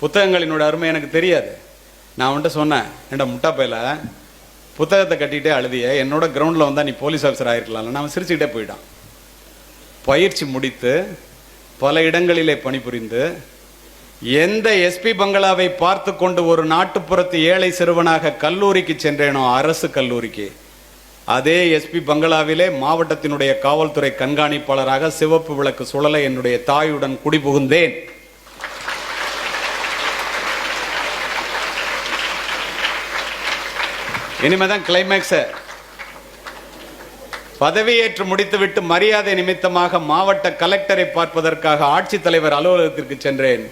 புத்தகங்களினோட அருமை எனக்கு தெரியாது. நான் அவன்கிட்ட சொன்னேன், ஏன்டா முட்டா பையில புத்தகத்தை கட்டிகிட்டே அழுதிய, என்னோட கிரவுண்டில் வந்தால் நீ போலீஸ் ஆஃபீஸர் ஆகிருக்கலாம்ல. அவன் சிரிச்சுக்கிட்டே போயிட்டான். பயிற்சி முடித்து பல இடங்களிலே பணிபுரிந்து எந்த எஸ்பி பங்களாவை பார்த்து கொண்டு ஒரு நாட்டுப்புறத்து ஏழை சிறுவனாக கல்லூரிக்கு சென்றேனோ, அரசு கல்லூரிக்கு, அதே எஸ்பி பங்களாவிலே மாவட்டத்தினுடைய காவல்துறை கண்காணிப்பாளராக சிவப்பு விளக்கு சுழல என்னுடைய தாயுடன் குடிபுகுந்தேன். இனிமேதான் கிளைமேக்ஸ். பதவியேற்று முடித்துவிட்டு மரியாதை நிமித்தமாக மாவட்ட கலெக்டரை பார்ப்பதற்காக ஆட்சித்தலைவர் அலுவலகத்திற்கு சென்றேன்.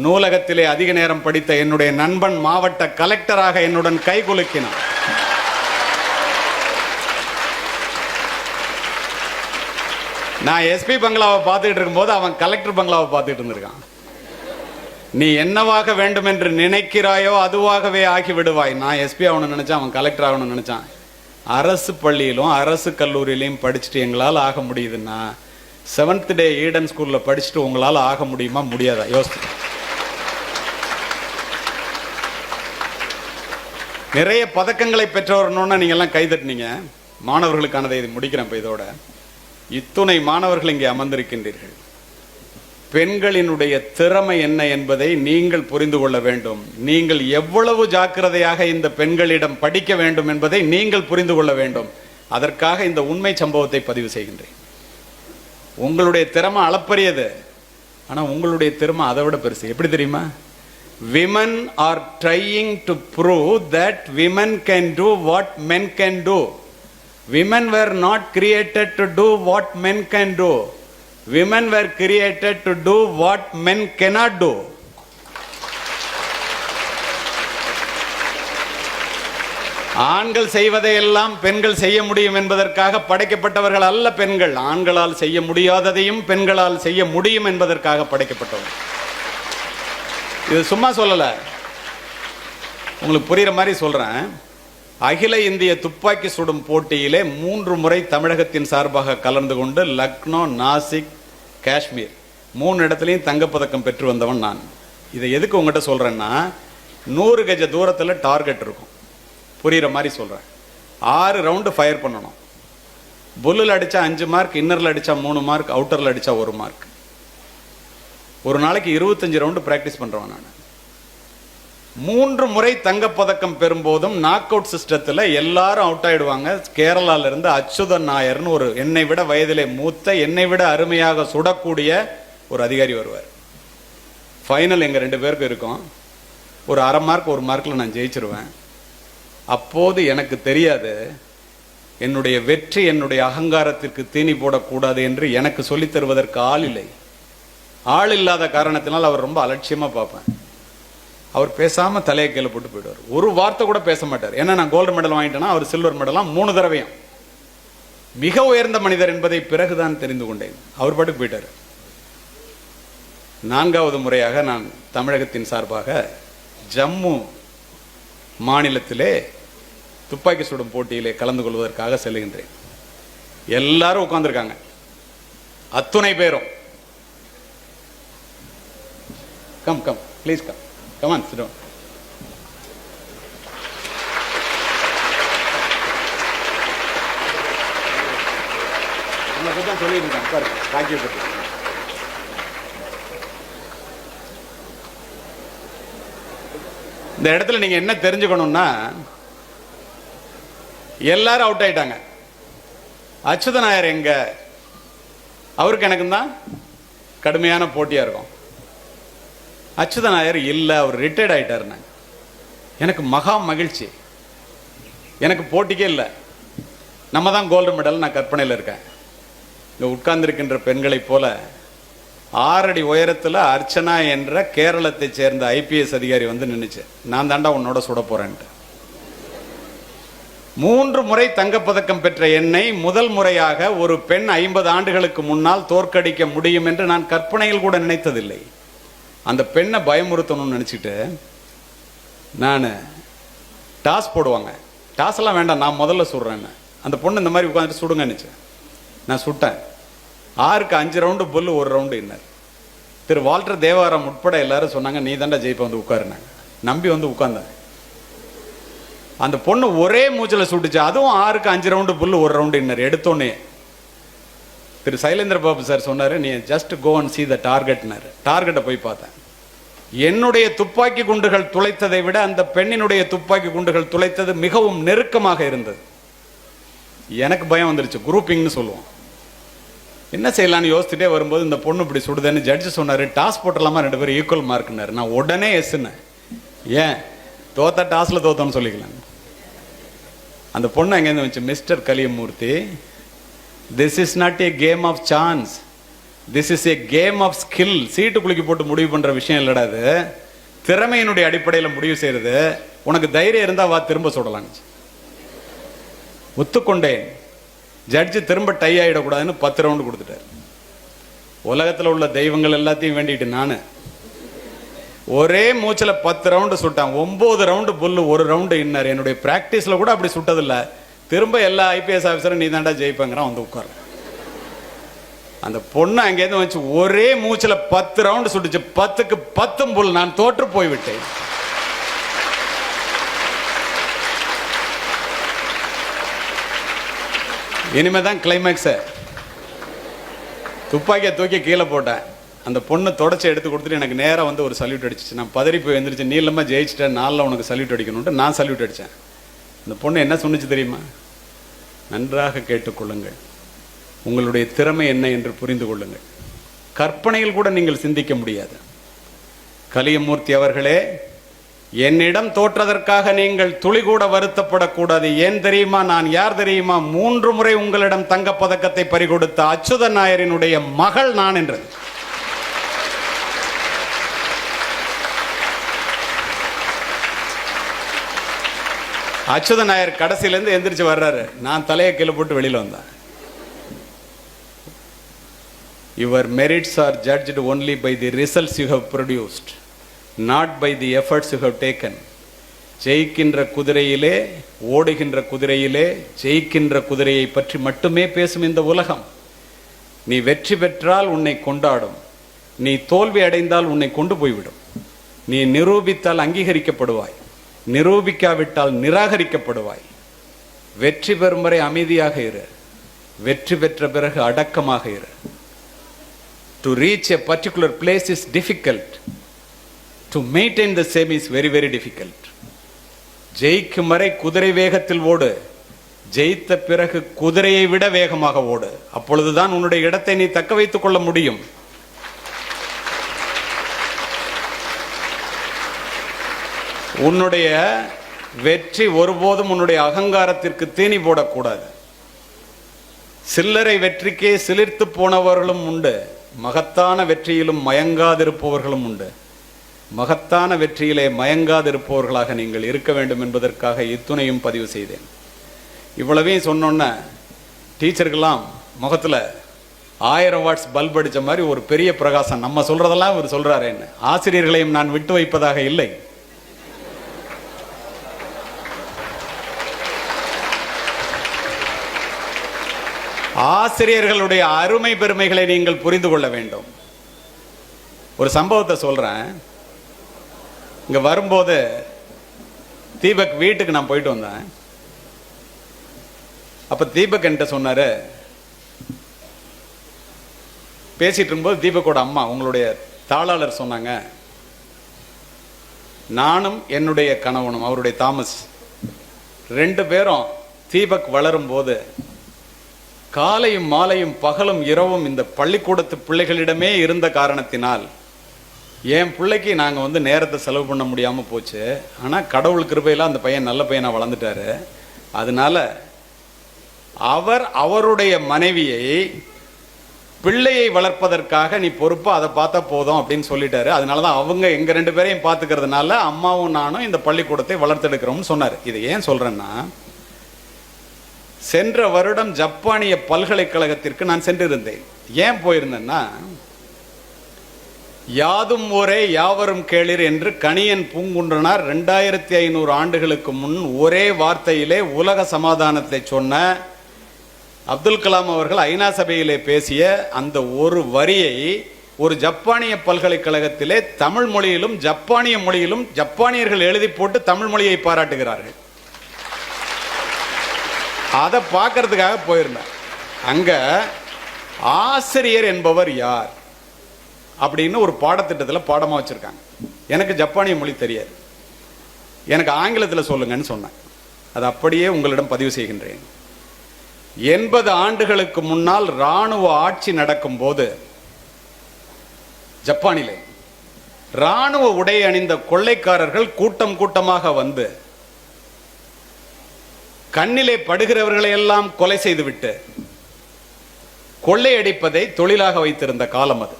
நூலகத்திலே அதிக நேரம் படித்த என்னுடைய நண்பன் மாவட்ட கலெக்டராக என்னுடன் கைகுலுக்கினான். நான் எஸ்பி பங்களாவை பார்த்துட்டு இருக்கும்போது அவன் கலெக்டர் பங்களாவை பார்த்துட்டு இருந்திருக்கான். நீ என்னவாக வேண்டும் என்று நினைக்கிறாயோ அதுவாகவே ஆகி விடுவாய். நான் எஸ்பி ஆகணும்னு நினைச்சான், அவன் கலெக்டர் ஆகணும்னு நினைச்சான். அரசு பள்ளியிலும் அரசு கல்லூரியிலையும் படிச்சுட்டு எங்களால் ஆக முடியுதுன்னா 7th டே ஈடன் ஸ்கூலில் படிச்சுட்டு உங்களால் ஆக முடியுமா? முடியாதா? யோசிச்சு. நிறைய பதக்கங்களை பெற்றவர்னு நீங்கள்லாம் கைதட்டினீங்க. மாணவர்களுக்கானதை இது முடிக்கிறேன். இப்போ இதோட இத்துணை மாணவர்கள் இங்கே அமர்ந்திருக்கின்றீர்கள். பெண்களினுடைய திறமை என்ன என்பதை நீங்கள் புரிந்து கொள்ள வேண்டும். நீங்கள் எவ்வளவு ஜாக்கிரதையாக இந்த பெண்களிடம் படிக்க வேண்டும் என்பதை நீங்கள் புரிந்து கொள்ள வேண்டும். அதற்காக இந்த உண்மை சம்பவத்தை பதிவு செய்கின்றேன். உங்களுடைய திறமை அளப்பரியது, ஆனால் உங்களுடைய திறமை அதை விட பெருசு. எப்படி தெரியுமா? Women are trying to prove that women can do what men can do. Women were not created to do what men can do. Women were created to do what men cannot do. ஆண்கள் செய்வதையெல்லாம் பெண்கள் செய்ய முடியும் என்பதற்காக படைக்கப்பட்டவர்கள் அல்ல பெண்கள். ஆண்களால் செய்ய முடியாததையும் பெண்களால் செய்ய முடியும் என்பதற்காக படைக்கப்பட்டவர்கள். இது சும்மா சொல்லல, உங்களுக்கு புரியுற மாதிரி சொல்றேன். அகில இந்திய துப்பாக்கி சுடும் போட்டியிலே 3 முறை தமிழகத்தின் சார்பாக கலந்து கொண்டு லக்னோ, நாசிக், காஷ்மீர் 3 இடத்துலையும் தங்கப்பதக்கம் பெற்று வந்தவன் நான். இதை எதுக்கு உங்ககிட்ட சொல்றேன்னா, 100 கஜ தூரத்தில் டார்கெட் இருக்கும். புரியுற மாதிரி சொல்றேன். 6 ரவுண்டு ஃபயர் பண்ணணும். புல்லில் அடிச்சா 5 மார்க், இன்னரில் அடிச்சா 3 மார்க், அவுட்டரில் அடிச்சா 1 மார்க். ஒரு நாளைக்கு 25 ரவுண்டு பிராக்டிஸ் பண்றவன் நான். 3 முறை தங்கப்பதக்கம் பெறும்போதும் நாக் அவுட் சிஸ்டத்தில் எல்லாரும் அவுட் ஆயிடுவாங்க. கேரளால இருந்து அச்சுதன் நாயர்னு ஒரு என்னை விட வயதிலே மூத்த, என்னை விட அருமையாக சுடக்கூடிய ஒரு அதிகாரி வருவார். ஃபைனல் எங்க 2 பேருக்கு இருக்கும். ஒரு 1/2 மார்க் 1 மார்க்ல நான் ஜெயிச்சிருவேன். அப்போது எனக்கு தெரியாது, என்னுடைய வெற்றி என்னுடைய அகங்காரத்திற்கு தீனி போடக்கூடாது என்று எனக்கு சொல்லித் தருவதற்கு ஆள் இல்லை. ஆள் இல்லாத காரணத்தினால் அவர் ரொம்ப அலட்சியமா பார்ப்பேன். அவர் பேசாம தலையை கீழே போட்டு போயிடுவார். ஒரு வார்த்தை கூட பேச மாட்டார். ஏன்னா நான் கோல்டு மெடல் வாங்கிட்டேன்னா அவர் சில்வர் மெடலாம் 3 தடவையும். மிக உயர்ந்த மனிதர் என்பதை பிறகுதான் தெரிந்து கொண்டேன். அவர் பாட்டுக்கு போயிட்டார். 4வது முறையாக நான் தமிழகத்தின் சார்பாக ஜம்மு மாநிலத்திலே துப்பாக்கி சுடும் போட்டியிலே கலந்து கொள்வதற்காக செல்லுகின்றேன். எல்லாரும் உட்கார்ந்துருக்காங்க, அத்துணை பேரும். Come come please come come on sit down. உங்களை தான் சொல்லிட்டு இருக்காங்க பாரு, பாக்கிய பற்றி. இந்த இடத்துல நீங்க என்ன தெரிஞ்சுக்கணும்னா, எல்லாரும் அவுட் ஆயிட்டாங்க. அச்சுத நாயர் எங்க? அவருக்கு எனக்கு தான் கடுமையான போட்டியா இருக்கும். அச்சுத நாயர் இல்ல, அவர் ரிட்டையர்ட் ஆயிட்டாருன்னு. எனக்கு மகா மகிழ்ச்சி. எனக்கு போட்டிக்கே இல்லை, நம்ம தான் கோல்டு மெடல். நான் கற்பனையில் இருக்கேன். இங்க உட்கார்ந்திருக்கின்ற பெண்களைப் போல 6 அடி உயரத்தில் அர்ச்சனா என்ற கேரளத்தை சேர்ந்த ஐபிஎஸ் அதிகாரி வந்து நின்னுச்சு. நான் தாண்டா உன்னோட சுட போறேன்ட்டு. 3 முறை தங்கப்பதக்கம் பெற்ற என்னை முதல் முறையாக ஒரு பெண் 50 ஆண்டுகளுக்கு முன்னால் தோற்கடிக்க முடியும் என்று நான் கற்பனையில் கூட நினைத்ததில்லை. அந்த பெண்ணை பயமுறுத்தணும்னு நினைச்சிட்டு நான் டாஸ் போடுவாங்க. டாஸ் எல்லாம் வேண்டாம், நான் முதல்ல சுடுறேன்னு. அந்த பொண்ணு இந்த மாதிரி உட்காந்துட்டு சுடுங்கன்னுச்சு. நான் சுட்டேன். 6க்கு 5 ரவுண்டு புல்லு, 1 ரவுண்டு இன்னர். திரு வால்டர் தேவாரம் உட்பட எல்லாரும் சொன்னாங்க, நீ தாண்டா ஜெயிப்ப, வந்து உட்காருனாங்க. நம்பி வந்து உட்கார்ந்தேன். அந்த பொண்ணு ஒரே மூச்சில் சுட்டுச்சு. அதுவும் 6க்கு 5 ரவுண்டு புல்லு, 1 ரவுண்டு இன்னர். எடுத்தோன்னே திரு சைலேந்திர பாபு சார் சொன்னாரு, நீ just go and see the டார்கெட்னாரு. டார்கெட்டை போய் பார்த்தேன். என்னுடைய துப்பாக்கி குண்டுகள் துளைத்ததை விட அந்த பெண்ணினுடைய துப்பாக்கி குண்டுகள் துளைத்தது மிகவும் நெருக்கமாக இருந்தது. எனக்கு பயம் வந்துருச்சு. குரூப்பிங்னு சொல்லுவோம். என்ன செய்யலான்னு யோசிச்சுட்டே வரும்போது இந்த பொண்ணு இப்படி சுடுதுன்னு ஜட்ஜு சொன்னாரு, டாஸ் போட்டலாமா, 2 பேரும் ஈக்குவல் மார்க்னாரு. நான் உடனே எஸ்ன்னு. ஏன் தோத்தா டாஸ்ல தோத்தோன்னு சொல்லிக்கலாம். அந்த பொண்ணு அங்கேருந்து வச்சு, mister Kaliyamurthy, this is not a game of chance, this is a game of skill. சீட்டு குலுக்கி போட்டு முடிவு பண்ற விஷயம் இல்லடா இது. திறமையினுடைய அடிப்படையில் முடிவு செய்யறது. உனக்கு தைரியம் இருந்தா வா, திரும்ப சொல்லலாம். ஒத்துக்கொண்டேன். ஜட்ஜு திரும்ப டை ஆயிடக்கூடாதுன்னு 10 ரவுண்டு கொடுத்துட்டார். உலகத்தில் உள்ள தெய்வங்கள் எல்லாத்தையும் வேண்டிட்டு நானு ஒரே மூச்சில் 10 ரவுண்டு சுட்டான். 9 ரவுண்டு புல்லு, 1 ரவுண்டு இன்னர். என்னுடைய பிராக்டிஸ்ல கூட அப்படி சுட்டதில்லை. திரும்ப எல்லா ஐபிஎஸ் ஆஃபீஸரும் நீ தாண்டா ஜெயிப்பங்கிறான். வந்து உட்கார. அந்த பொண்ணு அங்கேருந்து வச்சு ஒரே மூச்சில் 10 ரவுண்டு சுட்டுச்சு. 10க்கு 10 புல். நான் தோற்று போய்விட்டேன். இனிமேதான் கிளைமேக்ஸ். துப்பாக்கியை தூக்கி கீழே போட்டேன். அந்த பொண்ணு தொடச்சி எடுத்து கொடுத்துட்டு எனக்கு நேராக வந்து ஒரு சல்யூட் அடிச்சிச்சு. நான் பதறி போய் எழுந்திரிச்சு, நீ இல்லாமல் ஜெயிச்சிட்டேன், 4ல் உனக்கு சல்யூட் அடிக்கணும்ட்டு நான் சல்யூட் அடித்தேன். அந்த பொண்ணு என்ன சொன்னிச்சு தெரியுமா? நன்றாக கேட்டுக்கொள்ளுங்கள், உங்களுடைய திறமை என்ன என்று புரிந்து கொள்ளுங்கள். கற்பனையில் கூட நீங்கள் சிந்திக்க முடியாது. கலியமூர்த்தி அவர்களே, என்னிடம் தோற்றதற்காக நீங்கள் துளி கூட வருத்தப்படக்கூடாது. ஏன் தெரியுமா? நான் யார் தெரியுமா? 3 முறை உங்களிடம் தங்கப்பதக்கத்தை பறிகொடுத்த அச்சுத நாயரினுடைய மகள் நான் என்றது. அச்சுத நாயர் கடைசியிலேருந்து எந்திரிச்சு வர்றாரு. நான் தலையை கீழே போட்டு வெளியில் வந்தேன். Your merits are judged only by the results you have produced, not by the efforts you have taken. ஜெயிக்கின்ற குதிரையிலே, ஓடுகின்ற குதிரையிலே ஜெயிக்கின்ற குதிரையை பற்றி மட்டுமே பேசும் இந்த உலகம். நீ வெற்றி பெற்றால் உன்னை கொண்டாடும், நீ தோல்வி அடைந்தால் உன்னை கொண்டு போய்விடும். நீ நிரூபித்தால் அங்கீகரிக்கப்படுவாய், நிரூபிக்காவிட்டால் நிராகரிக்கப்படுவாய். வெற்றி பெறும் வரை அமைதியாக இரு, வெற்றி பெற்ற பிறகு அடக்கமாக இரு. To reach a particular place is difficult. To maintain the same is very, very difficult. ஜெயிக்கும் வரை குதிரை வேகத்தில் ஓடு, ஜெயித்த பிறகு குதிரையை விட வேகமாக ஓடு. அப்பொழுதுதான் உன்னுடைய இடத்தை நீ தக்க வைத்துக் கொள்ள முடியும். உன்னுடைய வெற்றி ஒருபோதும் உன்னுடைய அகங்காரத்திற்கு தீனி போடக்கூடாது. சில்லறை வெற்றிக்கே சிலிர்த்து போனவர்களும் உண்டு, மகத்தான வெற்றியிலும் மயங்காதிருப்பவர்களும் உண்டு. மகத்தான வெற்றியிலே மயங்காதிருப்பவர்களாக நீங்கள் இருக்க வேண்டும் என்பதற்காக இத்துணையும் பதிவு செய்தேன். இவ்வளவையும் சொன்னோன்ன டீச்சருக்கெல்லாம் முகத்தில் 1000 வாட்ஸ் பல்ப் அடித்த மாதிரி ஒரு பெரிய பிரகாசம். நம்ம சொல்றதெல்லாம் இவர் சொல்றாரு. என்ன ஆசிரியர்களையும் நான் விட்டு வைப்பதாக இல்லை. ஆசிரியர்களுடைய அருமை பெருமைகளை நீங்கள் புரிந்து கொள்ள வேண்டும். ஒரு சம்பவத்தை சொல்றேன். இங்க வரும்போது தீபக் வீட்டுக்கு நான் போயிட்டு வந்தேன். அப்ப தீபக் என்கிட்ட சொன்னாரு, பேசிட்டு இருக்கும்போது தீபக்கோட அம்மா, உங்களுடைய தாளாளர் சொன்னாங்க, நானும் என்னுடைய கணவனும், அவருடைய தாமஸ், 2 பேரும் தீபக் வளரும் போது காலையும் மாலையும் பகலும் இரவும் இந்த பள்ளிக்கூடத்து பிள்ளைகளிடமே இருந்த காரணத்தினால் என் பிள்ளைக்கு நாங்கள் நேரத்தை செலவு பண்ண முடியாமல் போச்சு. ஆனால் கடவுள் கிருபையில் அந்த பையன் நல்ல பையனாக வளர்ந்துட்டாரு. அதனால அவர் அவருடைய மனைவியை பிள்ளையை வளர்ப்பதற்காக நீ பொறுப்பா அதை பார்த்தா போதும் அப்படின்னு சொல்லிட்டாரு. அதனாலதான் அவங்க எங்க 2 பேரையும் பார்த்துக்கிறதுனால அம்மாவும் நானும் இந்த பள்ளிக்கூடத்தை வளர்த்தெடுக்கிறோம்னு சொன்னார். இதை ஏன் சொல்றேன்னா, சென்ற வருடம் ஜப்பானிய பல்கலைக்கழகத்திற்கு நான் சென்றிருந்தேன். ஏன் போயிருந்தேன்னா, யாதும் ஊரே யாவரும் கேளிர் என்று கணியன் பூங்குன்றனார் 2500 ஆண்டுகளுக்கு முன் ஒரே வார்த்தையிலே உலக சமாதானத்தை சொன்ன அப்துல் கலாம் அவர்கள் ஐநா சபையிலே பேசிய அந்த ஒரு வரியை ஒரு ஜப்பானிய பல்கலைக்கழகத்திலே தமிழ் மொழியிலும் ஜப்பானிய மொழியிலும் ஜப்பானியர்கள் எழுதி போட்டு தமிழ் மொழியை பாராட்டுகிறார்கள். அதை பார்க்கறதுக்காக போயிருந்தேன். அங்க ஆசிரியர் என்பவர் யார் அப்படின்னு ஒரு பாடத்திட்டத்தில் பாடமா வச்சிருக்காங்க. எனக்கு ஜப்பானிய மொழி தெரியாது, எனக்கு ஆங்கிலத்தில் சொல்லுங்கன்னு சொன்னேன். அது அப்படியே உங்களிடம் பதிவு செய்கின்றேன். 80 ஆண்டுகளுக்கு முன்னால் இராணுவ ஆட்சி நடக்கும் போது ஜப்பானிலே இராணுவ உடை அணிந்த கொள்ளைக்காரர்கள் கூட்டம் கூட்டமாக வந்து கண்ணிலே படுகிறவர்களை எல்லாம் கொலை செய்துவிட்டு கொள்ளையடிப்பதை தொழிலாக வைத்திருந்த காலம் அது.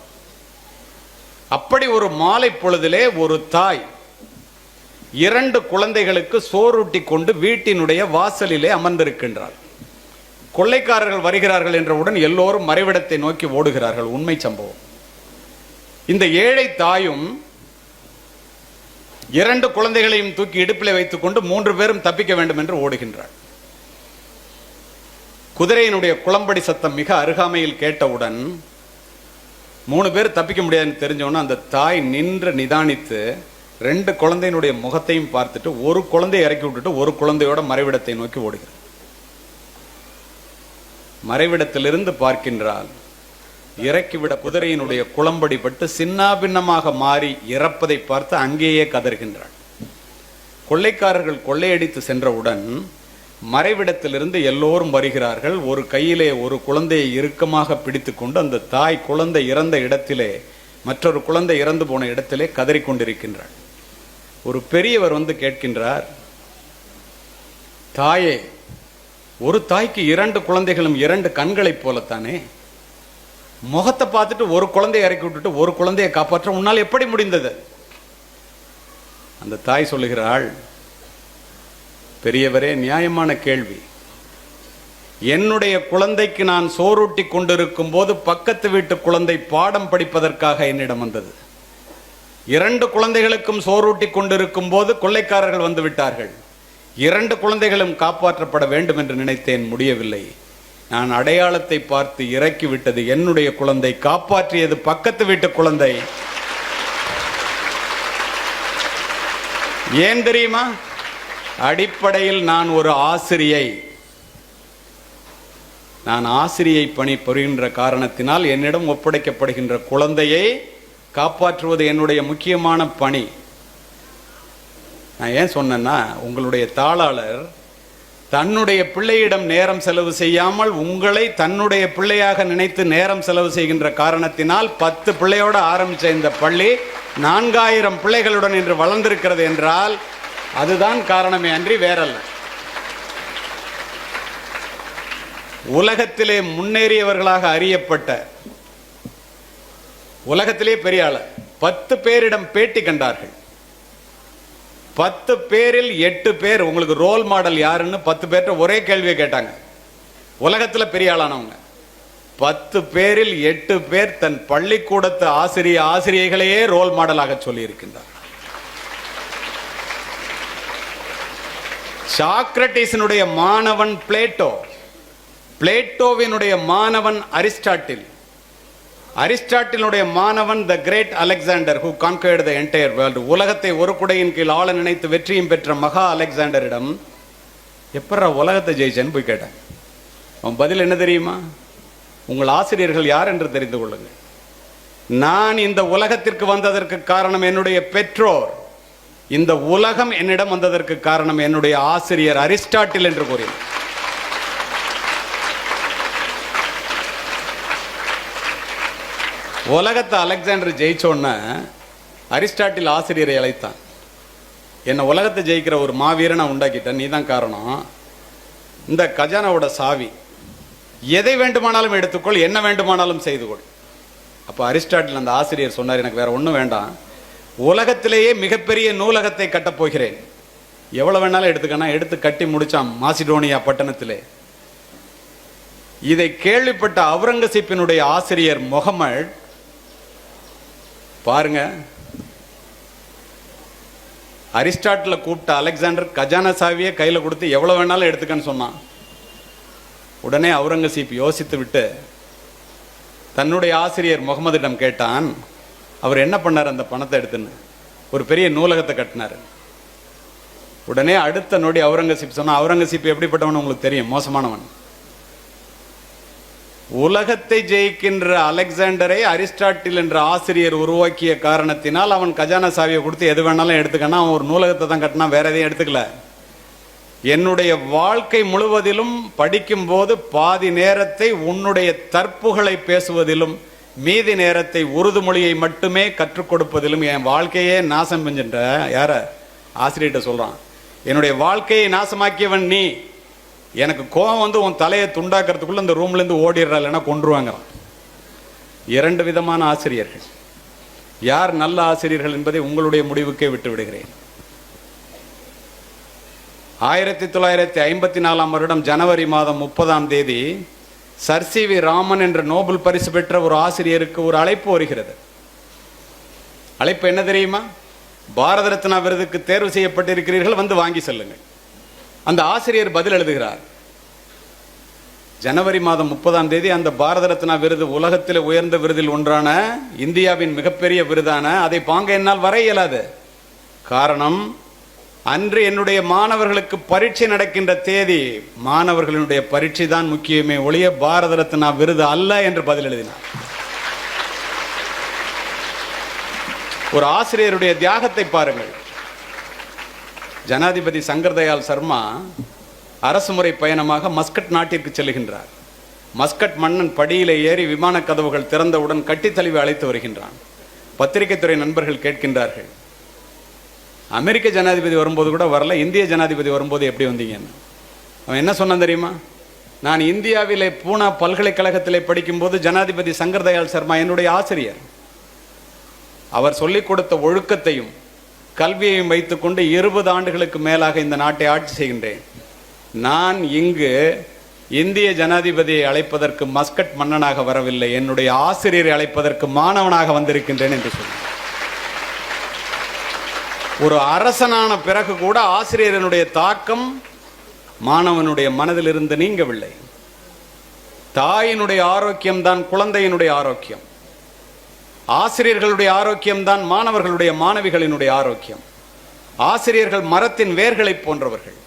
அப்படி ஒரு மாலை பொழுதிலே ஒரு தாய் 2 குழந்தைகளுக்கு சோறூட்டி கொண்டு வீட்டினுடைய வாசலிலே அமர்ந்திருக்கின்றார். கொள்ளைக்காரர்கள் வருகிறார்கள் என்றவுடன் எல்லோரும் மறைவிடத்தை நோக்கி ஓடுகிறார்கள். உண்மை சம்பவம். இந்த ஏழை தாயும் 2 குழந்தைகளையும் தூக்கி இடுப்பிலே வைத்துக் கொண்டு 3 பேரும் தப்பிக்க வேண்டும் என்று ஓடுகின்றார். குதிரையினுடைய குளம்படி சத்தம் மிக அருகாமையில் கேட்டவுடன் 3 பேர் தப்பிக்க முடியாதுன்னு தெரிஞ்சவொன்னு அந்த தாய் நின்று நிதானித்து 2 குழந்தையினுடைய முகத்தையும் பார்த்துட்டு ஒரு குழந்தையை இறக்கி விட்டுட்டு ஒரு குழந்தையோட மறைவிடத்தை நோக்கி ஓடுகிறார். மறைவிடத்திலிருந்து பார்க்கின்றால் இறக்கிவிட குதிரையினுடைய குளம்படி பட்டு சின்னாபின்னமாக மாறி இறப்பதை பார்த்து அங்கேயே கதறுகின்றாள். கொள்ளைக்காரர்கள் கொள்ளையடித்து சென்றவுடன் மறைவிடத்திலிருந்து எல்லோரும் வருகிறார்கள். ஒரு கையிலே ஒரு குழந்தையை இறுக்கமாக பிடித்து கொண்டு அந்த தாய் குழந்தை இறந்த இடத்திலே மற்றொரு குழந்தை இறந்து போன இடத்திலே கதறிக்கொண்டிருக்கின்றாள். ஒரு பெரியவர் கேட்கின்றார், தாயே, ஒரு தாய்க்கு 2 குழந்தைகளும் 2 கண்களைப் போலத்தானே, முகத்தை பார்த்துட்டு ஒரு குழந்தையை இறக்கி விட்டுட்டு ஒரு குழந்தையை காப்பாற்ற உன்னால் எப்படி முடிந்தது? அந்த தாய் சொல்லுகிறாள், பெரியவரே, நியாயமான கேள்வி. என்னுடைய குழந்தைக்கு நான் சோறூட்டி கொண்டிருக்கும் போது பக்கத்து வீட்டு குழந்தை பாடம் படிப்பதற்காக என்னிடம் வந்தது. 2 குழந்தைகளுக்கும் சோறூட்டி கொண்டிருக்கும் போது கொள்ளைக்காரர்கள் வந்து விட்டார்கள். 2 குழந்தைகளும் காப்பாற்றப்பட வேண்டும் என்று நினைத்தேன், முடியவில்லை. நான் அடையாளத்தை பார்த்து இறக்கி விட்டது என்னுடைய குழந்தை, காப்பாற்றியது பக்கத்து வீட்டு குழந்தை. ஏன் தெரியுமா? அடிப்படையில் நான் ஒரு ஆசிரியை. நான் ஆசிரியை பணி புரிகின்ற காரணத்தினால் என்னிடம் ஒப்படைக்கப்படுகின்ற குழந்தையை காப்பாற்றுவது என்னுடைய முக்கியமான பணி. நான் ஏன் சொன்னேன்னா, உங்களுடைய தாளாளர் தன்னுடைய பிள்ளையிடம் நேரம் செலவு செய்யாமல் உங்களை தன்னுடைய பிள்ளையாக நினைத்து நேரம் செலவு செய்கின்ற காரணத்தினால் 10 பிள்ளையோடு ஆரம்பித்த இந்த பள்ளி 4000 பிள்ளைகளுடன் இன்று வளர்ந்திருக்கிறது என்றால் அதுதான் காரணமே அன்றி வேறல்ல. உலகத்திலே முன்னேறியவர்களாக அறியப்பட்ட, உலகத்திலே பெரிய ஆள 10 பேரிடம் பேட்டி கண்டார்கள். 10 பேரில் 8 பேர் உங்களுக்கு ரோல் மாடல் யாருன்னு 10 பேர்ட்ட ஒரே கேள்வியை கேட்டாங்க. உலகத்தில் பெரிய ஆளானவங்க 10 பேரில் 8 பேர் தன் பள்ளிக்கூடத்து ஆசிரியைகளையே ரோல் மாடலாக சொல்லி இருக்கின்றார். சாக்ரட்டிஸினுடைய மாணவன் பிளேட்டோ, பிளேட்டோவினுடைய மாணவன் அரிஸ்டாட்டில், அரிஸ்டாட்டிலுடைய மாணவன் the great Alexander who conquered the entire world. உலகத்தை ஒரு குடையின் கீழ் ஆள நினைத்து வெற்றியும் பெற்ற மகா அலெக்சாண்டரிடம் எப்பற உலகத்தை ஜெயிச்சேன்னு போய் கேட்டேன். அவன் பதில் என்ன தெரியுமா? உங்கள் ஆசிரியர்கள் யார் என்று தெரிந்து கொள்ளுங்கள். நான் இந்த உலகத்திற்கு வந்ததற்கு காரணம் என்னுடைய பெற்றோர். இந்த உலகம் என்னிடம் வந்ததற்கு காரணம் என்னுடைய ஆசிரியர் அரிஸ்டாட்டில் என்று கூறினார். உலகத்தை அலெக்சாண்டர் ஜெயிச்சோன்ன அரிஸ்டாட்டில் ஆசிரியரை அழைத்தான். என்னை உலகத்தை ஜெயிக்கிற ஒரு மாவீரனை உண்டாக்கிட்டேன், நீ தான் காரணம். இந்த கஜானாவோட சாவி, எதை வேண்டுமானாலும் எடுத்துக்கொள், என்ன வேண்டுமானாலும் செய்து கொள். அப்போ அரிஸ்டாட்டில் அந்த ஆசிரியர் சொன்னார், எனக்கு வேற ஒன்றும் வேண்டாம், உலகத்திலேயே மிகப்பெரிய நூலகத்தை கட்டப்போகிறேன், எவ்வளவு வேணாலும் எடுத்துக்கன்னா. எடுத்து கட்டி முடிச்சான் மாசிடோனியா பட்டணத்திலே. இதை கேள்விப்பட்ட அவுரங்கசீப்பினுடைய ஆசிரியர் முகமது, பாருங்க, அரிஸ்டாட்டில் கூப்பிட்ட அலெக்சாண்டர் கஜானா சாவியை கையில் கொடுத்து எவ்வளவு வேணாலும் எடுத்துக்கன்னு சொன்னான். உடனே அவுரங்கசீப் யோசித்து விட்டு தன்னுடைய ஆசிரியர் முகமதிடம் கேட்டான், அவர் என்ன பண்ணார் அந்த பணத்தை எடுத்துன்னு. ஒரு பெரிய நூலகத்தை கட்டினார். உடனே அடுத்த நொடி அவுரங்கசீப் சொன்னா, அவுரங்கசீப் எப்படிப்பட்டவன் உங்களுக்கு தெரியும், மோசமானவன். உலகத்தை ஜெயிக்கின்ற அலெக்சாண்டரை அரிஸ்டாட்டில் என்ற ஆசிரியர் உருவாக்கிய காரணத்தினால் அவன் கஜானா சாவியை கொடுத்து எது வேணாலும் எடுத்துக்கன்னா. அவன் ஒரு நூலகத்தை தான் கட்டினா, வேற எதையும் எடுத்துக்கல. என்னுடைய வாழ்க்கை முழுவதிலும் படிக்கும் போது பாதி நேரத்தை உன்னுடைய தற்புகளை பேசுவதிலும் மீதி நேரத்தை உருது மொழியை மட்டுமே கற்றுக் கொடுப்பதிலும் என் வாழ்க்கையே நாசம் செஞ்சின்ற யார ஆசிரியர்கிட்ட சொல்றான். என்னுடைய வாழ்க்கையை நாசமாக்கியவன் நீ. எனக்கு கோபம் வந்து உன் தலையை துண்டாக்கிறதுக்குள்ள இந்த ரூம்ல இருந்து ஓடிடுறா, இல்லைன்னா கொன்றுவாங்க. இரண்டு விதமான ஆசிரியர்கள். யார் நல்ல ஆசிரியர்கள் என்பதை உங்களுடைய முடிவுக்கே விட்டு விடுகிறேன். 1954 வருடம் ஜனவரி மாதம் 30ஆம் தேதி சர் சி வி ராமன் என்ற நோபல் பரிசு பெற்ற ஒரு ஆசிரியருக்கு ஒரு அழைப்பு வருகிறது. அழைப்பு என்ன தெரியுமா? பாரத ரத்னா விருதுக்கு தேர்வு செய்யப்பட்டிருக்கிறீர்கள், வந்து வாங்கி செல்லுங்கள். அந்த ஆசிரியர் பதில் எழுதுகிறார். ஜனவரி மாதம் 30ஆம் தேதி அந்த பாரத ரத்னா விருது உலகத்தில் உயர்ந்த விருதில் ஒன்றான, இந்தியாவின் மிகப்பெரிய விருதான, அதை வாங்க என்னால் வர இயலாது. காரணம், அன்று என்னுடைய மாணவர்களுக்கு பரீட்சை நடக்கின்ற தேதி. மாணவர்களுடைய பரீட்சை தான் முக்கியமே ஒழிய பாரத ரத்னா விருது அல்ல என்று பதில் எழுதினார். ஒரு ஆசிரியருடைய தியாகத்தை பாருங்கள். ஜனாதிபதி சங்கர் தயாள் சர்மா அரசுமுறை பயணமாக மஸ்கட் நாட்டிற்கு செல்கின்றார். மஸ்கட் மன்னன் படியிலே ஏறி விமான கதவுகள் திறந்தவுடன் கட்டி தழுவி அழைத்து வருகின்றான். பத்திரிகை துறை நண்பர்கள் கேட்கின்றார்கள், அமெரிக்க ஜனாதிபதி வரும்போது கூட வரல, இந்திய ஜனாதிபதி வரும்போது எப்படி வந்தீங்கன்னு. அவன் என்ன சொன்னான் தெரியுமா? நான் இந்தியாவிலே பூனா பல்கலைக்கழகத்திலே படிக்கும்போது ஜனாதிபதி சங்கர் தயாள் சர்மா என்னுடைய ஆசிரியர். அவர் சொல்லிக் கொடுத்த ஒழுக்கத்தையும் கல்வியையும் வைத்துக்கொண்டு 20 ஆண்டுகளுக்கு மேலாக இந்த நாட்டை ஆட்சி செய்கின்றேன். நான் இங்கு இந்திய ஜனாதிபதியை அழைப்பதற்கு மஸ்கட் மன்னனாக வரவில்லை, என்னுடைய ஆசிரியரை அழைப்பதற்கு மாணவனாக வந்திருக்கின்றேன் என்று சொன்னார். ஒரு அரசனான பிறகு கூட ஆசிரியரனுடைய தாக்கம் மாணவனுடைய மனதில் இருந்து நீங்கவில்லை. தாயினுடைய ஆரோக்கியம் தான் குழந்தையினுடைய ஆரோக்கியம். ஆசிரியர்களுடைய ஆரோக்கியம் தான் மாணவர்களுடைய மாணவிகளினுடைய ஆரோக்கியம். ஆசிரியர்கள் மரத்தின் வேர்களை போன்றவர்கள்.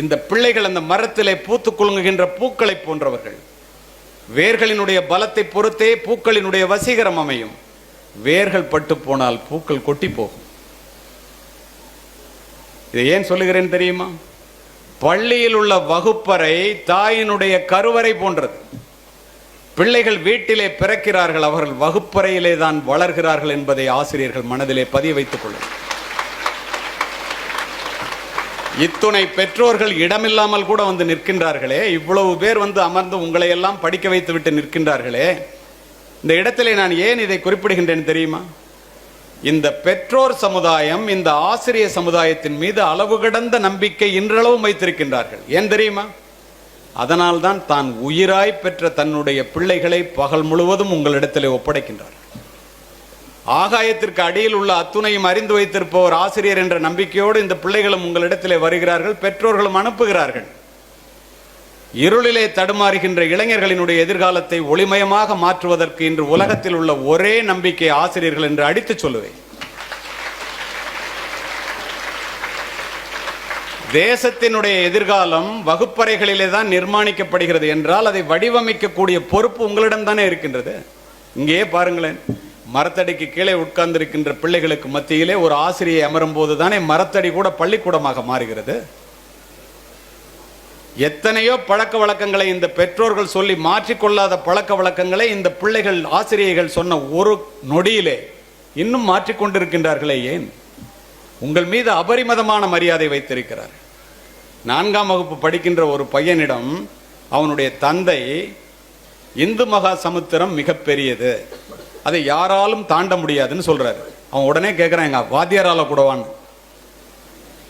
இந்த பிள்ளைகள் அந்த மரத்திலே பூத்து குலுங்குகின்ற பூக்களை போன்றவர்கள். வேர்களினுடைய பலத்தை பொறுத்தே பூக்களினுடைய வசீகரம் அமையும். வேர்கள் பட்டு போனால் பூக்கள் கொட்டி போகும். இதை ஏன் சொல்லுகிறேன் தெரியுமா? பள்ளியில் உள்ள வகுப்பறை தாயினுடைய கருவறை போன்றது. பிள்ளைகள் வீட்டிலே பிறக்கிறார்கள், அவர்கள் வகுப்பறையிலே தான் வளர்கிறார்கள் என்பதை ஆசிரியர்கள் மனதிலே பதிய வைத்துக் கொள்ளும். இத்துணை பெற்றோர்கள் இடமில்லாமல் கூட வந்து நிற்கின்றார்களே, இவ்வளவு பேர் வந்து அமர்ந்து உங்களை எல்லாம் படிக்க வைத்து விட்டு நிற்கின்றார்களே, இந்த இடத்திலே நான் ஏன் இதை குறிப்பிடுகின்றேன் தெரியுமா? இந்த பெற்றோர் சமுதாயம் இந்த ஆசிரியர் சமுதாயத்தின் மீது அளவு கடந்த நம்பிக்கை இன்றளவும் வைத்திருக்கின்றார்கள். ஏன் தெரியுமா? அதனால்தான் தான் உயிராய் பெற்ற தன்னுடைய பிள்ளைகளை பகல் முழுவதும் உங்களிடத்திலே ஒப்படைக்கின்றார். ஆகாயத்திற்கு அடியில் உள்ள அத்துணையும் அறிந்து வைத்திருப்பவர் ஆசிரியர் என்ற நம்பிக்கையோடு இந்த பிள்ளைகளும் உங்களிடத்திலே வருகிறார்கள், பெற்றோர்களும் அனுப்புகிறார்கள். இருளிலே தடுமாறுகின்ற இளைஞர்களினுடைய எதிர்காலத்தை ஒளிமயமாக மாற்றுவதற்கு இன்று உலகத்தில் உள்ள ஒரே நம்பிக்கை ஆசிரியர்கள் என்று அடித்து சொல்லுவேன். தேசத்தினுடைய எதிர்காலம் வகுப்பறைகளிலே தான் நிர்மாணிக்கப்படுகிறது என்றால் அதை வடிவமைக்கக்கூடிய பொறுப்பு உங்களிடம் தானே இருக்கின்றது. இங்கே பாருங்களேன், மரத்தடிக்கு கீழே உட்கார்ந்திருக்கின்ற பிள்ளைகளுக்கு மத்தியிலே ஒரு ஆசிரியை அமரும் போது தானே மரத்தடி கூட பள்ளிக்கூடமாக மாறுகிறது. எத்தனையோ பழக்க வழக்கங்களை இந்த பெற்றோர்கள் சொல்லி மாற்றிக்கொள்ளாத பழக்க வழக்கங்களை இந்த பிள்ளைகள் ஆசிரியர்கள் சொன்ன ஒரு நொடியிலே இன்னும் மாற்றிக்கொண்டிருக்கின்றார்களே ஏன்? உங்கள் மீது அபரிமிதமான மரியாதை வைத்திருக்கிறார். 4ஆம் வகுப்பு படிக்கின்ற ஒரு பையனிடம் அவனுடைய தந்தை இந்து மகா சமுத்திரம் மிகப்பெரியது, அதை யாராலும் தாண்ட முடியாதுன்னு சொல்றாரு. அவன் உடனே கேட்கிறான், எங்க வாத்தியாரால கூடவான்னு.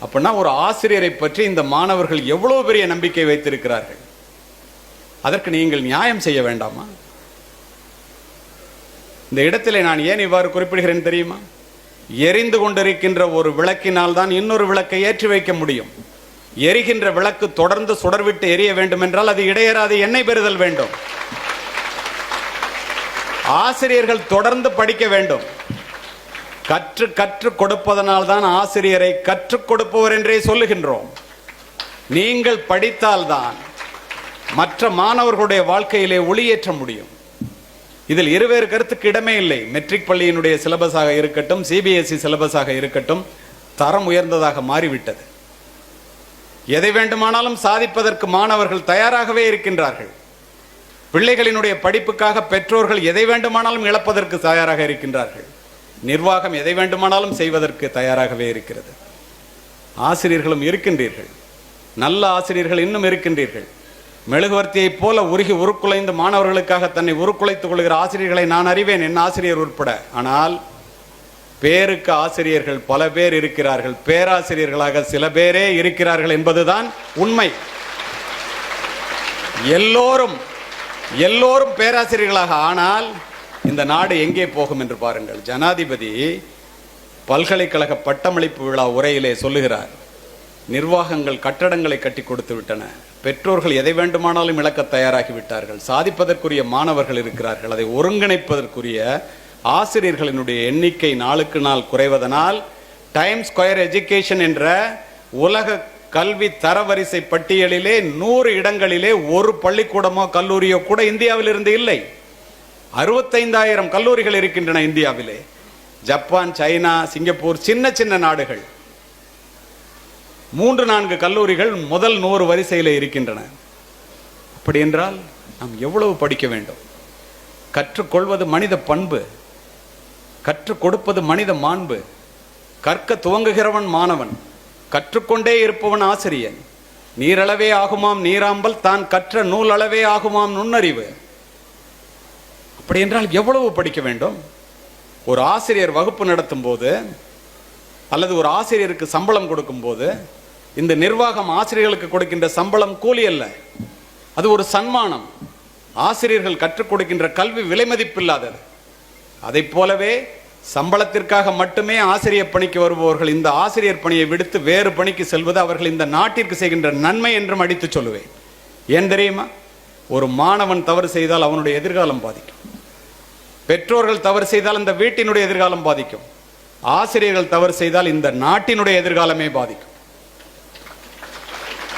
அப்படின்னா ஒரு ஆசிரியரை பற்றி இந்த மாணவர்கள் எவ்வளவு பெரிய நம்பிக்கை வைத்திருக்கிறார்கள். அதற்கு நீங்கள் நியாயம் செய்ய வேண்டாமா? இந்த இடத்திலே நான் ஏன் இவ்வாறு குறிப்பிடுகிறேன் தெரியுமா? எரிந்து கொண்டிருக்கின்ற ஒரு விளக்கினால் தான் இன்னொரு விளக்கை ஏற்றி வைக்க முடியும். எரிகின்ற விளக்கு தொடர்ந்து சுடர்விட்டு எரிய வேண்டும் என்றால் அது இடையறாது எண்ணெய் பெறுதல் வேண்டும். ஆசிரியர்கள் தொடர்ந்து படிக்க வேண்டும். கற்றுக் கொடுப்பதனால் தான் ஆசிரியரை கற்றுக் கொடுப்பவர் என்றே சொல்லுகின்றோம். நீங்கள் படித்தால்தான் மற்ற மாணவர்களுடைய வாழ்க்கையிலே ஒளியேற்ற முடியும். இதில் இருவேறு கருத்துக்கு இடமே இல்லை. மெட்ரிக் பள்ளியினுடைய சிலபஸாக இருக்கட்டும், சிபிஎஸ்இ சிலபஸாக இருக்கட்டும், தரம் உயர்ந்ததாக மாறிவிட்டது. எதை வேண்டுமானாலும் சாதிப்பதற்கு மாணவர்கள் தயாராகவே இருக்கின்றார்கள். பிள்ளைகளினுடைய படிப்புக்காக பெற்றோர்கள் எதை வேண்டுமானாலும் இழப்பதற்கு தயாராக இருக்கின்றார்கள். நிர்வாகம் எதை வேண்டுமானாலும் செய்வதற்கு தயாராகவே இருக்கிறது. ஆசிரியர்களும் இருக்கின்றீர்கள், நல்ல ஆசிரியர்கள் இன்னும் இருக்கின்றீர்கள். மெழுகுவர்த்தியைப் போல உருகி உருக்குலைந்து மாணவர்களுக்காக தன்னை உருக்குலைத்துக் கொள்கிற ஆசிரியர்களை நான் அறிவேன், என் ஆசிரியர் உட்பட. ஆனால் பேருக்கு ஆசிரியர்கள் பல பேர் இருக்கிறார்கள், பேராசிரியர்களாக சில பேரே இருக்கிறார்கள் என்பதுதான் உண்மை. எல்லோரும் பேராசிரியர்களாக ஆனால் இந்த நாடு எங்கே போகும் என்று பாருங்கள். ஜனாதிபதி பல்கலைக்கழக பட்டமளிப்பு விழா உரையிலே சொல்லுகிறார், நிர்வாகங்கள் கட்டடங்களை கட்டி கொடுத்து விட்டன, பெற்றோர்கள் எதை வேண்டுமானாலும் இழக்க தயாராகிவிட்டார்கள், சாதிப்பதற்குரிய மாணவர்கள் இருக்கிறார்கள், அதை ஒருங்கிணைப்பதற்குரிய ஆசிரியர்களினுடைய எண்ணிக்கை நாளுக்கு நாள் குறைவதனால் டைம் ஸ்கொயர் எஜுகேஷன் என்ற உலக கல்வி தரவரிசை பட்டியலிலே 100 இடங்களிலே ஒரு பள்ளிக்கூடமோ கல்லூரியோ கூட இந்தியாவில் இருந்து இல்லை. 65,000 கல்லூரிகள் இருக்கின்றன இந்தியாவிலே. ஜப்பான், சைனா, சிங்கப்பூர் சின்ன சின்ன நாடுகள் 3-4 கல்லூரிகள் முதல் 100 வரிசையில் இருக்கின்றன. அப்படி என்றால் நாம் எவ்வளவு படிக்க வேண்டும்? கற்றுக்கொள்வது மனித பண்பு, கற்றுக் கொடுப்பது மனித மாண்பு. கற்க துவங்குகிறவன் மாணவன், கற்றுக்கொண்டே இருப்பவன் ஆசிரியன். நீரளவே ஆகுமாம் நீராம்பல், தான் கற்ற நூல் அளவே ஆகுமாம் நுண்ணறிவு. அப்படி என்றால் எவ்வளவு படிக்க வேண்டும்? ஒரு ஆசிரியர் வகுப்பு நடத்தும் போது அல்லது ஒரு ஆசிரியருக்கு சம்பளம் கொடுக்கும் போது இந்த நிர்வாகம் ஆசிரியர்களுக்கு கொடுக்கின்ற சம்பளம் கூலி அல்ல, அது ஒரு சன்மானம். ஆசிரியர்கள் கற்றுக் கொடுக்கின்ற கல்வி விலை மதிப்பில்லாதது. அதை போலவே சம்பளத்திற்காக மட்டுமே ஆசிரியர் பணிக்கு வருபவர்கள் இந்த ஆசிரியர் பணியை விடுத்து வேறு பணிக்கு செல்வது அவர்கள் இந்த நாட்டிற்கு செய்கின்ற நன்மை என்றும் அடித்து சொல்லுவேன். ஏன் தெரியுமா? ஒரு மாணவன் தவறு செய்தால் அவனுடைய எதிர்காலம் பாதிக்கும். பெற்றோர்கள் தவறு செய்தால் அந்த வீட்டினுடைய எதிர்காலம் பாதிக்கும். ஆசிரியர்கள் தவறு செய்தால் இந்த நாட்டினுடைய எதிர்காலமே பாதிக்கும்.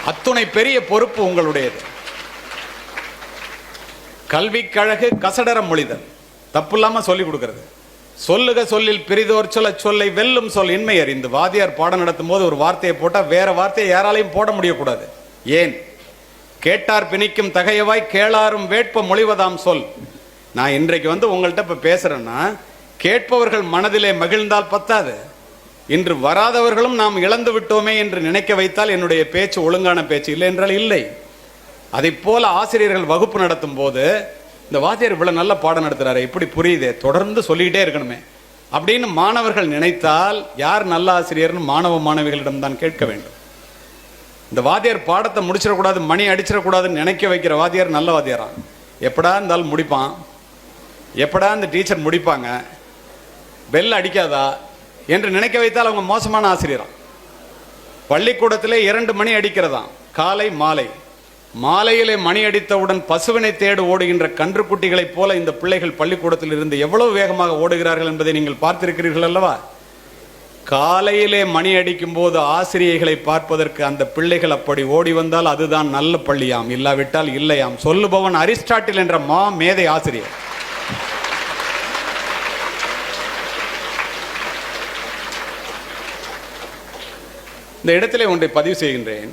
அத்துணை பெரிய பொறுப்பு உங்களுடையது. கல்விக்கழகு கசடர மொழிதல், தப்பு இல்லாம சொல்லிக் கொடுக்கிறது. சொல்லுக சொல்லில் பிரிதோர் சொல்ல சொல்லை வெல்லும் சொல் இன்மை அறிந்து. வாத்தியார் பாடம் நடத்தும் போது ஒரு வார்த்தையை போட்டா வேற வார்த்தையை யாராலையும் போட முடியக்கூடாது. ஏன்? கேட்டார் பிணிக்கும் தகையவாய் கேளாரும் வேட்ப மொழிவதாம் சொல். நான் இன்றைக்கு உங்கள்கிட்ட இப்ப பேசுறேன்னா கேட்பவர்கள் மனதிலே மகிழ்ந்தால் பத்தாது, இன்று வராதவர்களும் நாம் இழந்து விட்டோமே என்று நினைக்க வைத்தால் என்னுடைய பேச்சு ஒழுங்கான பேச்சு, இல்லை என்றால் இல்லை. அதை போல ஆசிரியர்கள் வகுப்பு நடத்தும் போது இந்த வாத்தியார் இவ்வளவு நல்ல பாடம் நடத்துறாரு, இப்படி புரியுதே, தொடர்ந்து சொல்லிக்கிட்டே இருக்கணுமே அப்படின்னு மாணவர்கள் நினைத்தால் யார் நல்ல ஆசிரியர்னு மாணவ மாணவிகளிடம் தான் கேட்க வேண்டும். இந்த வாத்தியார் பாடத்தை முடிச்சிடக்கூடாது, மணி அடிச்சிடக்கூடாதுன்னு நினைக்க வைக்கிற வாத்தியார் நல்ல வாத்தியாரான். எப்படா இருந்தாலும் முடிப்பான், எப்படா இந்த டீச்சர் முடிப்பாங்க, பெல் அடிக்காதா என்று நினைக்க வைத்தால் அவங்க மோசமான ஆசிரியரான். பள்ளிக்கூடத்திலே 2 மணி அடிக்கிறதாம், காலை மாலை. மாலையிலே மணி அடித்தவுடன் பசுவினை தேடு ஓடுகின்ற கன்றுக்குட்டிகளைப் போல இந்த பிள்ளைகள் பள்ளிக்கூடத்தில் இருந்து எவ்வளவு வேகமாக ஓடுகிறார்கள் என்பதை நீங்கள் பார்த்திருக்கிறீர்கள் அல்லவா? காலையிலே மணி அடிக்கும் போது ஆசிரியர்களை பார்ப்பதற்கு அந்த பிள்ளைகள் அப்படி ஓடி வந்தால் அதுதான் நல்ல பள்ளியாம், இல்லாவிட்டால் இல்லையாம் சொல்லுபவன் அரிஸ்டாட்டில் என்ற மேதை ஆசிரியர். இந்த இடத்திலே ஒன்றை பதிவு செய்கின்றேன்.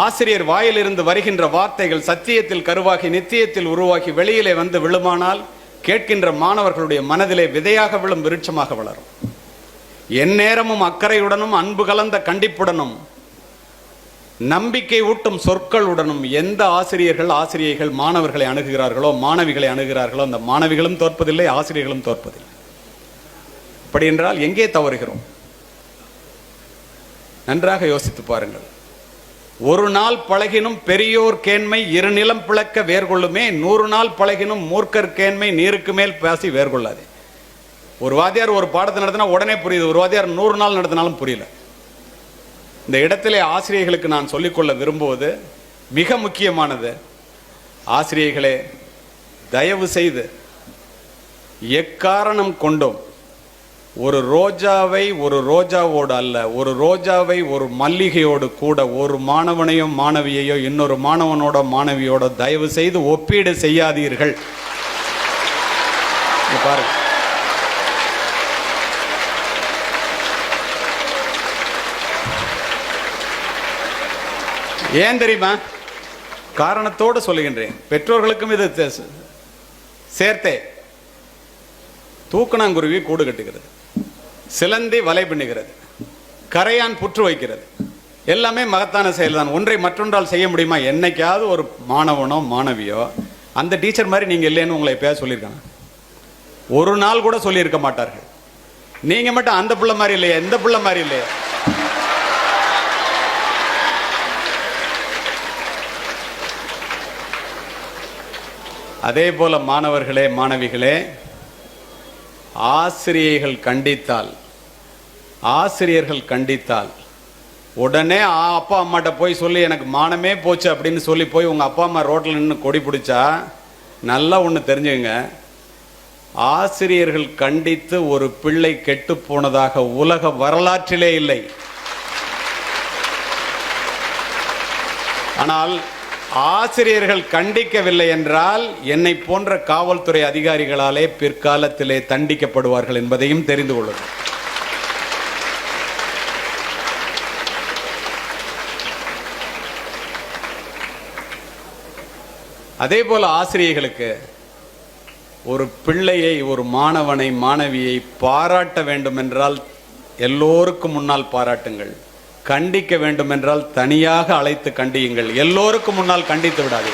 ஆசிரியர் வாயிலிருந்து வருகின்ற வார்த்தைகள் சத்தியத்தில் கருவாகி நித்தியத்தில் உருவாகி வெளியிலே வந்து விழுமானால் கேட்கின்ற மாணவர்களுடைய மனதிலே விதையாக விழும் விருட்சமாக வளரும். எந்நேரமும் அக்கறையுடனும் அன்பு கலந்த கண்டிப்புடனும் நம்பிக்கை ஊட்டும் சொற்களுடனும் எந்த ஆசிரியைகள் மாணவர்களை அணுகுகிறார்களோ, மாணவிகளை அணுகிறார்களோ, அந்த மாணவிகளும் தோற்பதில்லை, ஆசிரியர்களும் தோற்பதில்லை. அப்படி என்றால் எங்கே தவறுகிறோம்? நன்றாக யோசித்து பாருங்கள். ஒரு நாள் பழகினும் பெரியோர் கேண்மை இரு நிலம் பிளக்க வேர்கொள்ளுமே, 100 நாள் பழகினும் மூர்க்கர் கேண்மை நீருக்கு மேல் பேசி வேர்கொள்ளாது. ஒரு வாத்தியார் ஒரு பாடத்தை நடத்தினா உடனே புரியுது, ஒரு வாத்தியார் 100 நாள் நடத்தினாலும் புரியல. இந்த இடத்திலே ஆசிரியர்களுக்கு நான் சொல்லிக்கொள்ள விரும்புவது மிக முக்கியமானது. ஆசிரியர்களே, தயவு செய்து எக்காரணம் கொண்டும் ஒரு ரோஜாவை ஒரு ரோஜாவோடு அல்ல, ஒரு ரோஜாவை ஒரு மல்லிகையோடு கூட ஒரு மாணவனையோ மாணவியையோ இன்னொரு மாணவனோட மாணவியோட தயவு செய்து ஒப்பீடு செய்யாதீர்கள். பாருங்க, ஏன் தெரியுமா? காரணத்தோடு சொல்லுகின்றேன். பெற்றோர்களுக்கும் இது சேர்த்தே. தூக்கணாங்குருவி கூடு கட்டுகிறது, சிலந்தி வலை பின்னுகிறது, கரையான் புற்று வைக்கிறது. எல்லாமே மகத்தான செயல்தான். ஒன்றை மற்றொன்றால் செய்ய முடியுமா? என்னைக்காவது ஒரு மாணவனோ மாணவியோ அந்த டீச்சர் மாதிரி நீங்க இல்லைன்னு உங்களை எப்பயாவது சொல்லியிருக்காங்க? ஒரு நாள் கூட சொல்லியிருக்க மாட்டார்கள். நீங்க மட்டும் அந்த பிள்ளை மாதிரி இல்லையா, இந்த பிள்ளை மாதிரி இல்லையா? அதே போல மாணவர்களே, மாணவிகளே, ஆசிரியர்கள் கண்டித்தால் உடனே அப்பா அம்மாட்ட போய் சொல்லி எனக்கு மானமே போச்சு அப்படின்னு சொல்லி போய் உங்க அப்பா அம்மா ரோட்டில் நின்று கொடி பிடிச்சா நல்லா ஒன்று தெரிஞ்சுங்க. ஆசிரியர்கள் கண்டித்து ஒரு பிள்ளை கெட்டு போனதாக உலக வரலாற்றிலே இல்லை. ஆனால் ஆசிரியர்கள் கண்டிக்கவில்லை என்றால் என்னை போன்ற காவல்துறை அதிகாரிகளாலே பிற்காலத்திலே தண்டிக்கப்படுவார்கள் என்பதையும் தெரிந்து கொள்ளுங்கள். அதே போல ஆசிரியர்களுக்கு ஒரு பிள்ளையை, ஒரு மாணவனை, மாணவியை பாராட்ட வேண்டும் என்றால் எல்லோருக்கும் முன்னால் பாராட்டுங்கள். கண்டிக்க வேண்டும் என்றால் தனியாக அழைத்து கண்டியுங்கள். எல்லோருக்கும் முன்னால் கண்டித்து விடாது.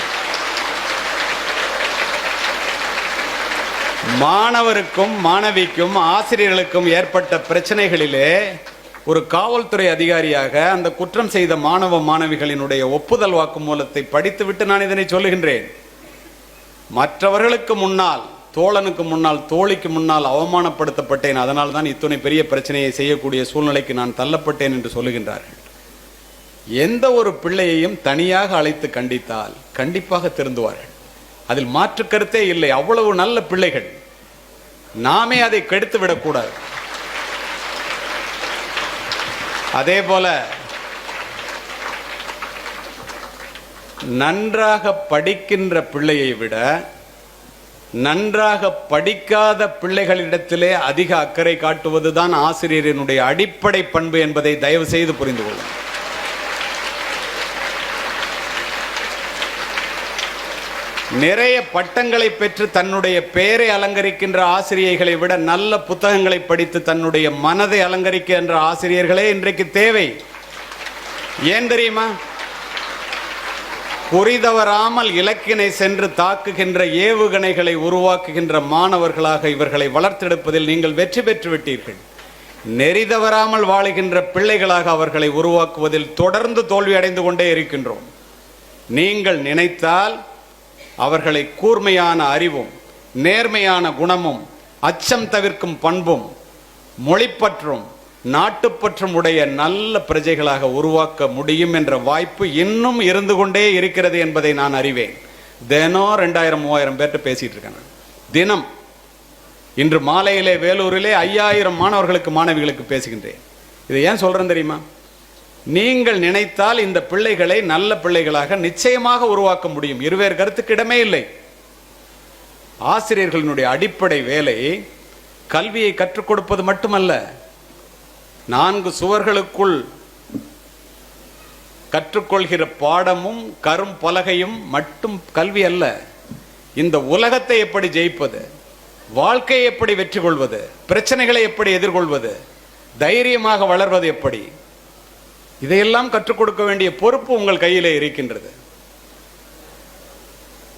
மாணவருக்கும் மாணவிக்கும் ஆசிரியர்களுக்கும் ஏற்பட்ட பிரச்சனைகளிலே ஒரு காவல்துறை அதிகாரியாக அந்த குற்றம் செய்த மாணவ மாணவிகளினுடைய ஒப்புதல் வாக்குமூலத்தை படித்துவிட்டு நான் இதனை சொல்லுகின்றேன். மற்றவர்களுக்கு முன்னால், தோழனுக்கு முன்னால், தோழிக்கு முன்னால் அவமானப்படுத்தப்பட்டேன், அதனால் தான் இத்தனை பெரிய பிரச்சனையை செய்யக்கூடிய சூழ்நிலைக்கு நான் தள்ளப்பட்டேன் என்று சொல்லுகின்றார்கள். எந்த ஒரு பிள்ளையையும் தனியாக அழைத்து கண்டித்தால் கண்டிப்பாக திருந்துவார்கள். அதில் மாற்று கருத்தே இல்லை. அவ்வளவு நல்ல பிள்ளைகள். நாமே அதை கெடுத்து விடக்கூடாது. அதே போல நன்றாக படிக்கின்ற பிள்ளையை விட நன்றாக படிக்காத பிள்ளைகளிடத்திலே அதிக அக்கறை காட்டுவதுதான் ஆசிரியரினுடைய அடிப்படை பண்பு என்பதை தயவு செய்து புரிந்து கொள்ளுங்கள். நிறைய பட்டங்களை பெற்று தன்னுடைய பெயரை அலங்கரிக்கின்ற ஆசிரியர்களை விட நல்ல புத்தகங்களை படித்து தன்னுடைய மனதை அலங்கரிக்கின்ற ஆசிரியர்களே இன்றைக்கு தேவை. ஏன் தெரியுமா? குறிதவராமல் இலக்கினை சென்று தாக்குகின்ற ஏவுகணைகளை உருவாக்குகின்ற மாணவர்களாக இவர்களை வளர்த்தெடுப்பதில் நீங்கள் வெற்றி பெற்று விட்டீர்கள். நெறிதவராமல் வாழுகின்ற பிள்ளைகளாக அவர்களை உருவாக்குவதில் தொடர்ந்து தோல்வி அடைந்து கொண்டே இருக்கின்றோம். நீங்கள் நினைத்தால் அவர்களை கூர்மையான அறிவும், நேர்மையான குணமும், அச்சம் தவிர்க்கும் பண்பும், மொழிப்பற்றும், நாட்டுப்பற்றும் உடைய நல்ல பிரஜைகளாக உருவாக்க முடியும் என்ற வாய்ப்பு இன்னும் இருந்து கொண்டே இருக்கிறது என்பதை நான் அறிவேன். தினம் 2000-3000 பேர்கிட்ட பேசிட்டு இருக்கேன். தினம் இன்று மாலையிலே வேலூரிலே 5000 மாணவர்களுக்கு, மாணவிகளுக்கு பேசுகின்றேன். இதை ஏன் சொல்றேன் தெரியுமா? நீங்கள் நினைத்தால் இந்த பிள்ளைகளை நல்ல பிள்ளைகளாக நிச்சயமாக உருவாக்க முடியும். இருவேறு கருத்துக்கு இடமே இல்லை. ஆசிரியர்களினுடைய அடிப்படை வேலை கல்வியை கற்றுக் கொடுப்பது மட்டுமல்ல, 4 சுவர்களுக்குள் கற்றுக்கொள்கிற பாடமும் கரும் பலகையும் மட்டும் கல்வி அல்ல. இந்த உலகத்தை எப்படி ஜெயிப்பது, வாழ்க்கையை எப்படி வெற்றி கொள்வது, பிரச்சனைகளை எப்படி எதிர்கொள்வது, தைரியமாக வளர்வது எப்படி, இதையெல்லாம் கற்றுக் கொடுக்க வேண்டிய பொறுப்பு உங்கள் கையிலே இருக்கின்றது.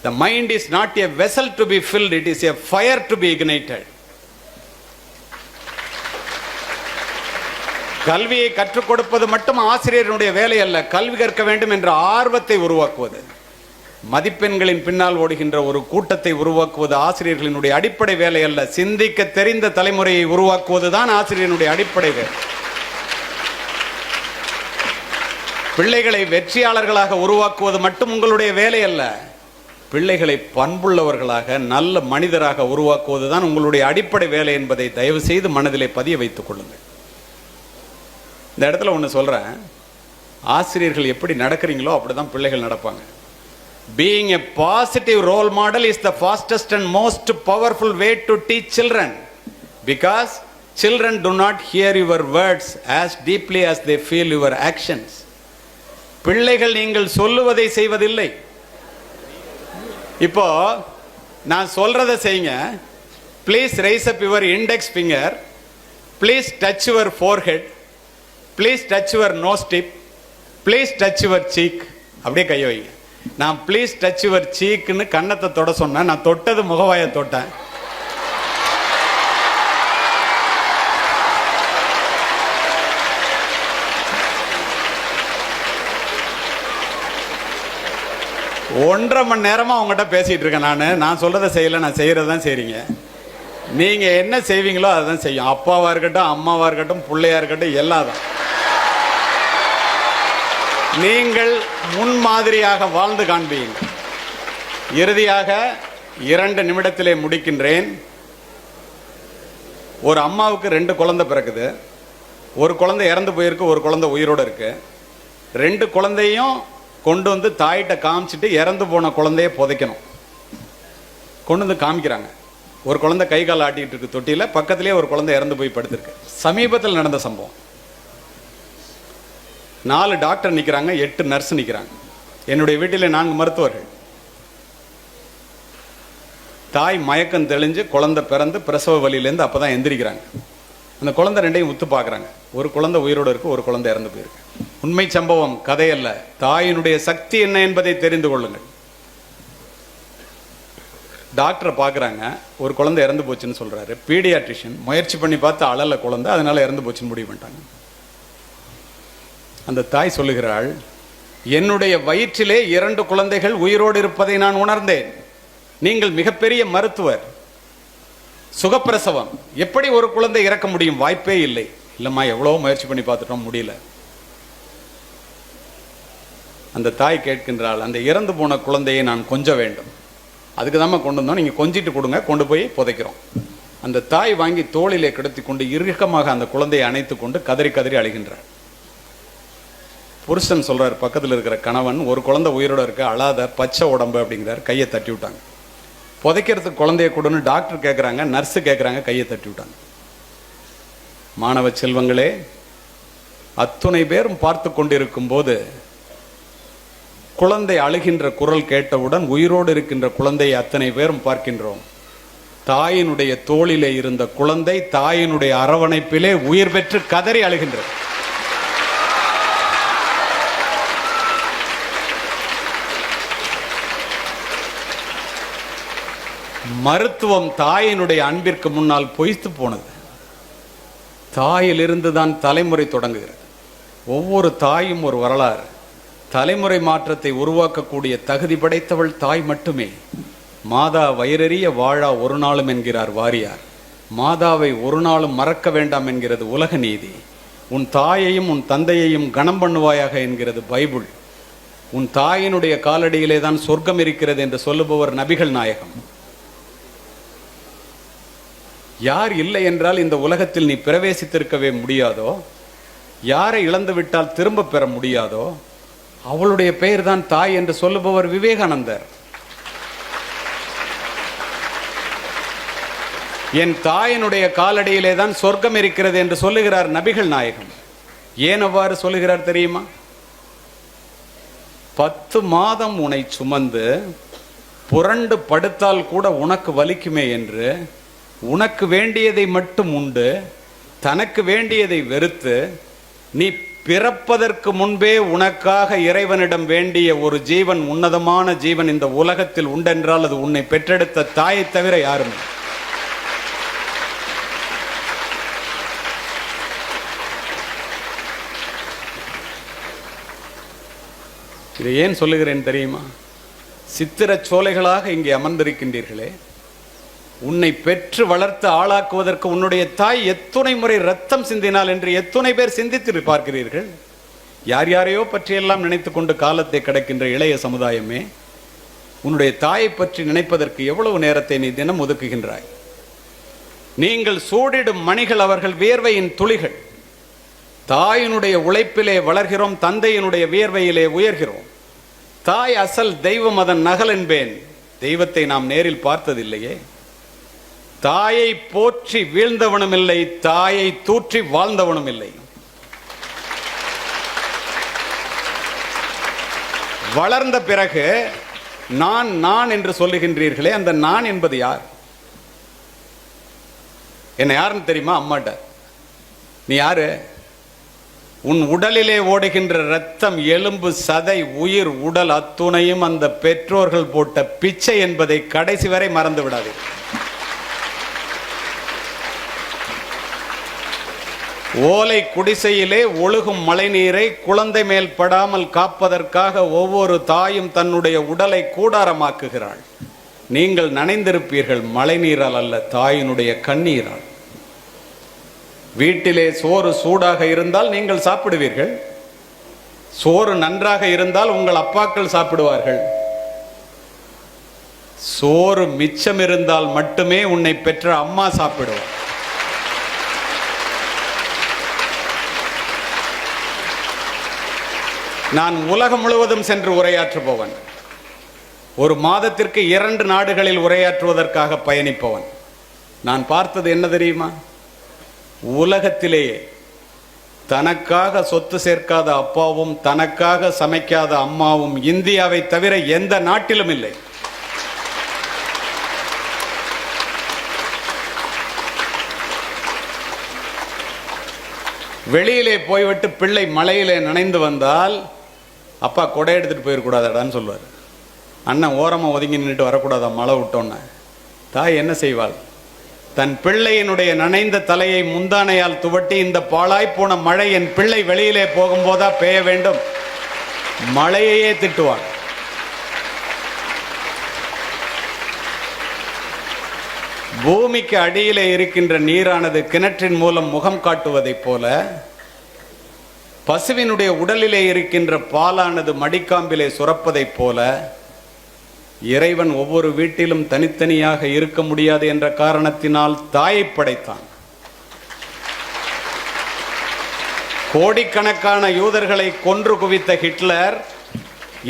The mind is not a vessel to be filled, it is a fire to be ignited. கல்வியை கற்றுக் கொடுப்பது மட்டும் ஆசிரியருடைய வேலை அல்ல, கல்வி கற்க வேண்டும் என்ற ஆர்வத்தை உருவாக்குவது, மதிப்பெண்களின் பின்னால் ஓடுகின்ற ஒரு கூட்டத்தை உருவாக்குவது ஆசிரியர்களினுடைய அடிப்படை வேலை அல்ல. சிந்திக்க தெரிந்த தலைமுறையை உருவாக்குவதுதான் ஆசிரியனுடைய அடிப்படை வேலை. பிள்ளைகளை வெற்றியாளர்களாக உருவாக்குவது மட்டும் உங்களுடைய வேலை அல்ல, பிள்ளைகளை பண்புள்ளவர்களாக நல்ல மனிதராக உருவாக்குவதுதான் உங்களுடைய அடிப்படை வேலை என்பதை தயவு செய்து மனதிலே பதிய வைத்துக் கொள்ளுங்கள். இந்த இடத்துல ஒன்று சொல்கிறேன், ஆசிரியர்கள் எப்படி நடக்கிறீங்களோ அப்படிதான் பிள்ளைகள் நடப்பாங்க. Being a positive role model is the fastest and most powerful way to teach children, because children do not hear your words as deeply as they feel your actions. பிள்ளைகள் நீங்கள் சொல்லுவதை செய்வதில்லை. இப்போ நான் சொல்றதை செய்யுங்க. Please raise up your index finger, please touch your forehead, please touch your nose tip, please touch your cheek. அப்படியே கையை வைங்க. நான் ப்ளீஸ் டச் யுவர் சீக்குன்னு கன்னத்தை தொட சொன்னேன், நான் தொட்டது முகவாயை தொட்டேன். ஒன்றரை மணி நேரமா உங்ககிட்ட பேசிட்டு இருக்கேன். நான் சொல்றதை செய்யல, நான் செய்யறதான் செய்றீங்க. நீங்க என்ன செய்வீங்களோ அதான் செய்யும். அப்பாவா இருக்கட்டும், அம்மாவா இருக்கட்டும், பிள்ளையா இருக்கட்டும், எல்லாம் தான். நீங்கள் முன்மாதிரியாக வாழ்ந்து காண்பீங்க. இறுதியாக 2 நிமிடத்திலே முடிக்கின்றேன். ஒரு அம்மாவுக்கு 2 குழந்தை பிறக்குது. ஒரு குழந்தை இறந்து போயிருக்கு, ஒரு குழந்தை உயிரோடு இருக்கு. 2 குழந்தையும் கொண்டு வந்து தாயிட்ட காமிச்சிட்டு இறந்து போன குழந்தைய புதைக்கணும். கொண்டு வந்து காமிக்கிறாங்க. ஒரு குழந்தை கை கால் ஆட்டிக்கிட்டு இருக்கு தொட்டியில், பக்கத்திலே ஒரு குழந்தை இறந்து போய் படுத்திருக்கு. சமீபத்தில் நடந்த சம்பவம். 4 டாக்டர் நிற்கிறாங்க, 8 நர்ஸ் நிற்கிறாங்க. என்னுடைய வீட்டில் 4 மருத்துவர்கள். தாய் மயக்கம் தெளிஞ்சு குழந்தை பிறந்து பிரசவ வலியிலேருந்து அப்போ தான் எந்திரிக்கிறாங்க. அந்த குழந்தை 2ஐயும் உத்து பார்க்குறாங்க. ஒரு குழந்தை உயிரோடு இருக்கு, ஒரு குழந்தை இறந்து போயிருக்கு. உண்மை சம்பவம், கதையல்ல. தாயினுடைய சக்தி என்ன என்பதை தெரிந்து கொள்ளுங்கள். டாக்டரை பார்க்குறாங்க, ஒரு குழந்தை இறந்து போச்சுன்னு சொல்கிறாரு. பீடியாட்ரிஷியன் முயற்சி பண்ணி பார்த்து அழல குழந்தை, அதனால இறந்து போச்சுன்னு முடிவு பண்ணிட்டாங்க. அந்த தாய் சொல்லுகிறாள், என்னுடைய வயிற்றிலே 2 குழந்தைகள் உயிரோடு இருப்பதை நான் உணர்ந்தேன். நீங்கள் மிகப்பெரிய மருத்துவர், சுகப்பிரசவம், எப்படி ஒரு குழந்தை இறக்க முடியும்? வாய்ப்பே இல்லை. இல்லைம்மா, எவ்வளோ முயற்சி பண்ணி பார்த்துட்டோம், முடியல. அந்த தாய் கேட்கின்றாள், அந்த இறந்து போன குழந்தையை நான் கொஞ்ச வேண்டும், அதுக்கு தான் கொண்டு வந்தோம், நீங்கள் கொஞ்சிட்டு கொடுங்க, கொண்டு போய் புதைக்கிறோம். அந்த தாய் வாங்கி தோளிலே கிடத்தி கொண்டு இறுக்கமாக அந்த குழந்தையை அணைத்து கொண்டு கதறி கதறி அழுகின்றார். புருஷன் சொல்றார், பக்கத்தில் இருக்கிற கணவன், ஒரு குழந்தை உயிரோட இருக்க, அழாத, பச்சை உடம்பு அப்படிங்கிறார். கையை தட்டி விட்டாங்க. புதைக்கிறதுக்கு குழந்தைய கொடுன்னு டாக்டர் கேட்குறாங்க, நர்ஸு கேட்குறாங்க, கையை தட்டி விட்டாங்க. மாணவ செல்வங்களே, அத்துணை பேரும் பார்த்து கொண்டிருக்கும் போது குழந்தை அழுகின்ற குரல் கேட்டவுடன் உயிரோடு இருக்கின்ற குழந்தையை அத்தனை பேரும் பார்க்கின்றோம். தாயினுடைய தோளிலே இருந்த குழந்தை தாயினுடைய அரவணைப்பிலே உயிர் பெற்று கதறி அழுகின்றது. மருத்துவம் தாயினுடைய அன்பிற்கு முன்னால் பொய்த்து போனது. தாயிலிருந்து தான் தலைமுறை தொடங்குகிறது. ஒவ்வொரு தாயும் ஒரு வரலாறு. தலைமுறை மாற்றத்தை உருவாக்கக்கூடிய தகுதி படைத்தவள் தாய் மட்டுமே. மாதா வயிறறிய வாழா ஒரு நாளும் என்கிறார் வாரியார். மாதாவை ஒரு நாளும் மறக்க வேண்டாம் என்கிறது உலக நீதி. உன் தாயையும் உன் தந்தையையும் கனம் பண்ணுவாயாக என்கிறது பைபிள். உன் தாயினுடைய காலடியிலே தான் சொர்க்கம் இருக்கிறது என்று சொல்லுபவர் நபிகள் நாயகம். யார் இல்லை என்றால் இந்த உலகத்தில் நீ பிரவேசித்திருக்கவே முடியாதோ, யாரை இழந்து விட்டால் திரும்ப பெற முடியாதோ, அவளுடைய பெயர் தான் தாய் என்று சொல்லுபவர் விவேகானந்தர். என் தாயினுடைய காலடியிலே தான் சொர்க்கம் இருக்கிறது என்று சொல்லுகிறார் நபிகள் நாயகம். ஏன் அவ்வாறு சொல்லுகிறார் தெரியுமா? 10 மாதம் உன்னை சுமந்து புரண்டு படுத்தால் கூட உனக்கு வலிக்குமே என்று உனக்கு வேண்டியதை மட்டும் உண்டு, தனக்கு வேண்டியதை வெறுத்து, நீ பிறப்பதற்கு முன்பே உனக்காக இறைவனிடம் வேண்டிய ஒரு ஜீவன், உன்னதமான ஜீவன் இந்த உலகத்தில் உண்டென்றால் அது உன்னை பெற்றெடுத்த தாயை தவிர யாரும். இதை ஏன் சொல்லுகிறேன் தெரியுமா? சித்திர சோலைகளாக இங்கே அமர்ந்திருக்கின்றீர்களே, உன்னை பெற்று வளர்த்து ஆளாக்குவதற்கு உன்னுடைய தாய் எத்துணை முறை ரத்தம் சிந்தினாள் என்று எத்துணை பேர் சிந்தித்து பார்க்கிறீர்கள்? யார் யாரையோ பற்றியெல்லாம் நினைத்து கொண்டு காலத்தை கடக்கின்ற இளைய சமுதாயமே, உன்னுடைய தாயை பற்றி நினைப்பதற்கு எவ்வளவு நேரத்தை நீ தினம் ஒதுக்குகின்றாய்? நீங்கள் சூடிடும் மணிகள் அவர்கள் வியர்வையின் துளிகள். தாயினுடைய உழைப்பிலே வளர்கிறோம், தந்தையினுடைய வியர்வையிலே உயர்கிறோம். தாய் அசல் தெய்வம், அதன் நகல் என்பேன். தெய்வத்தை நாம் நேரில் பார்த்ததில்லையே. தாயை போற்றி வீழ்ந்தவனும் இல்லை, தாயை தூற்றி வாழ்ந்தவனும் இல்லை. வளர்ந்த பிறகு நான் நான் என்று சொல்லுகின்றீர்களே, அந்த நான் என்பது யார்? என்ன யாருன்னு தெரியுமா? அம்மாட்ட. நீ யாரு? உன் உடலிலே ஓடுகின்ற ரத்தம், எலும்பு, சதை, உயிர், உடல் அத்துணையும் அந்த பெற்றோர்கள் போட்ட பிச்சை என்பதை கடைசி வரை மறந்து விடாது. ஓலை குடிசையிலே ஒழுகும் மழை நீரை குழந்தை மேல் படாமல் காப்பதற்காக ஒவ்வொரு தாயும் தன்னுடைய உடலை கூடாரமாக்குகிறாள். நீங்கள் நனைந்திருப்பீர்கள் மழை நீரால் அல்ல, தாயினுடைய கண்ணீரால். வீட்டிலே சோறு சூடாக இருந்தால் நீங்கள் சாப்பிடுவீர்கள், சோறு நன்றாக இருந்தால் உங்கள் அப்பாக்கள் சாப்பிடுவார்கள். சோறு மிச்சம் இருந்தால் மட்டுமே உன்னை பெற்ற அம்மா சாப்பிடுவார். நான் உலகம் முழுவதும் சென்று உரையாற்றுபவன். ஒரு மாதத்திற்கு 2 நாடுகளில் உரையாற்றுவதற்காக பயணிப்பவன். நான் பார்த்தது என்ன தெரியுமா? உலகத்திலேயே தனக்காக சொத்து சேர்க்காத அப்பாவும் தனக்காக சமைக்காத அம்மாவும் இந்தியாவை தவிர எந்த நாட்டிலும் இல்லை. வெளியிலே போய்விட்டு பிள்ளை மழையிலே நனைந்து வந்தால் அப்பா கொடை எடுத்துட்டு போயிடக்கூடாதான்னு சொல்லுவார். அண்ணன் ஓரமாக ஒதுங்கி நின்றுட்டு வரக்கூடாதா மழை விட்டோன்னு. தாய் என்ன செய்வாள்? தன் பிள்ளையினுடைய நனைந்த தலையை முந்தானையால் துவட்டி, இந்த பாழாய்ப்போன மழை என் பிள்ளை வெளியிலே போகும்போதா பெய்ய வேண்டும், மழையையே திட்டுவாள். பூமிக்கு அடியிலே இருக்கின்ற நீரானது கிணற்றின் மூலம் முகம் காட்டுவதைப் போல, பசுவினுடைய உடலிலே இருக்கின்ற பாலானது மடிக்காம்பிலே சுரப்பதைப் போல, இறைவன் ஒவ்வொரு வீட்டிலும் தனித்தனியாக இருக்க முடியாது என்ற காரணத்தினால் தாயை படைத்தான். கோடிக்கணக்கான யூதர்களை கொன்று குவித்த ஹிட்லர்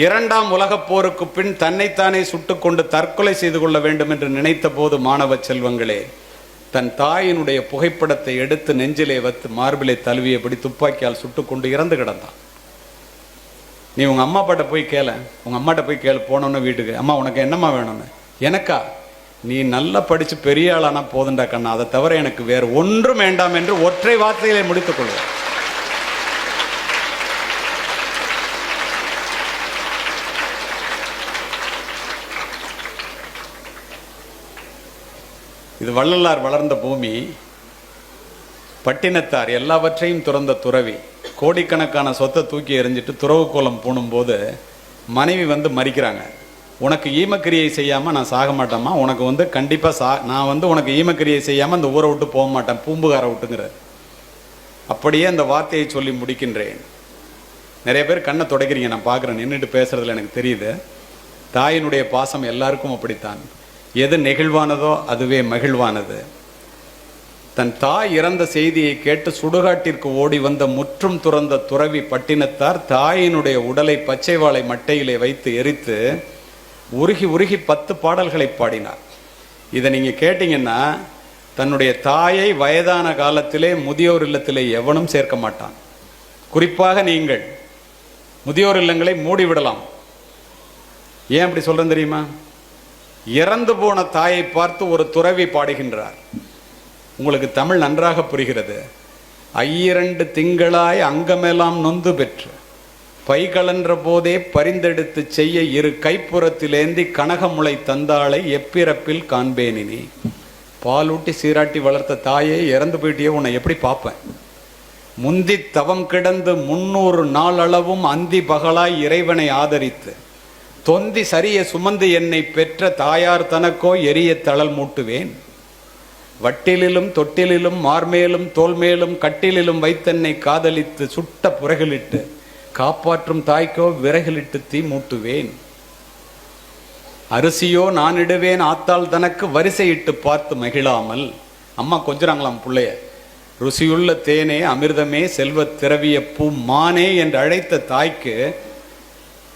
2ஆம் உலகப் போருக்கு பின் தன்னைத்தானே சுட்டுக்கொண்டு தற்கொலை செய்து கொள்ள வேண்டும் என்று நினைத்த போது, மாணவ செல்வங்களே, தன் தாயினுடைய புகைப்படத்தை எடுத்து நெஞ்சிலே வைத்து மார்பிலே தழுவியபடி துப்பாக்கியால் சுட்டுக்கொண்டு இறந்து கிடந்தான். நீ உங்க அம்மா அப்பாட்ட போய் கேள, உங்க அம்மாட்ட போய் கேளு, போனோன்னு வீட்டுக்கு, அம்மா உனக்கு என்னம்மா வேணும்னு. எனக்கா? நீ நல்லா படிச்சு பெரிய ஆளானா போதுண்டா கண்ணா, அதை தவிர எனக்கு வேறு ஒன்றும் வேண்டாம் என்று ஒற்றை வார்த்தையிலே முடித்துக் கொள்வார். இது வள்ளலார் வளர்ந்த பூமி. பட்டினத்தார் எல்லாவற்றையும் துறந்த துறவி. கோடிக்கணக்கான சொத்தை தூக்கி எறிஞ்சிட்டு துறவு கோலம் பூணும்போது மனைவி வந்து மறிக்கிறாங்க. உனக்கு ஈமக்கிரியை செய்யாமல் நான் சாக மாட்டேம்மா, உனக்கு கண்டிப்பாக நான் உனக்கு ஈமக்கிரியை செய்யாமல் அந்த ஊரை விட்டு போக மாட்டேன், பூம்புகாரை விட்டுங்கிறார். அப்படியே அந்த வார்த்தையை சொல்லி முடிக்கின்றேன். நிறைய பேர் கண்ணை துடைக்கிறீங்க, நான் பார்க்குறேன், நின்றுட்டு பேசுறதுல எனக்கு தெரியுது. தாயினுடைய பாசம் எல்லாருக்கும் அப்படித்தான். எது நெகிழ்வானதோ அதுவே மகிழ்வானது. தன் தாய் இறந்த செய்தியை கேட்டு சுடுகாட்டிற்கு ஓடி வந்த முற்றும் துறந்த துறவி பட்டினத்தார் தாயினுடைய உடலை பச்சை வாழை மட்டையிலே வைத்து எரித்து உருகி உருகி 10 பாடல்களை பாடினார். இதை நீங்க கேட்டீங்கன்னா தன்னுடைய தாயை வயதான காலத்திலே முதியோர் இல்லத்திலே எவனும் சேர்க்க மாட்டான். குறிப்பாக நீங்கள் முதியோர் இல்லங்களை மூடிவிடலாம். ஏன் அப்படி சொல்றேன் தெரியுமா? இறந்து போன தாயை பார்த்து ஒரு துறவி பாடுகின்றார். உங்களுக்கு தமிழ் நன்றாக புரிகிறது. 2 திங்களாய் அங்கமெல்லாம் நொந்து பெற்று பைகளன்ற போதே பரிந்தெடுத்து செய்ய 2 கைப்புறத்திலேந்தி கனகமுளை தந்தாளை எப்பிறப்பில் காண்பேனினி. பாலூட்டி சீராட்டி வளர்த்த தாயே இறந்து போயிட்டே, உன்னை எப்படி பார்ப்பேன்? முந்தி தவம் கிடந்து 300 நாளளவும் அந்தி பகலாய் இறைவனை ஆதரித்து தொந்தி சரிய சுமந்து என்னை பெற்ற தாயார் தனக்கோ எரிய தளல் மூட்டுவேன். வட்டிலிலும் தொட்டிலிலும் மார்மேலும் தோல்மேலும் கட்டிலிலும் வைத்தென்னை காதலித்து சுட்ட புறகிலிட்டு காப்பாற்றும் தாய்க்கோ விறகிலிட்டு தீ மூட்டுவேன். அரிசியோ நான் இடுவேன் ஆத்தாள் தனக்கு வரிசையிட்டு பார்த்து மகிழாமல். அம்மா கொஞ்சறாங்களாம் பிள்ளைய. ருசியுள்ள தேனே அமிர்தமே செல்வத் திரவிய பூ மானே என்று அழைத்த தாய்க்கு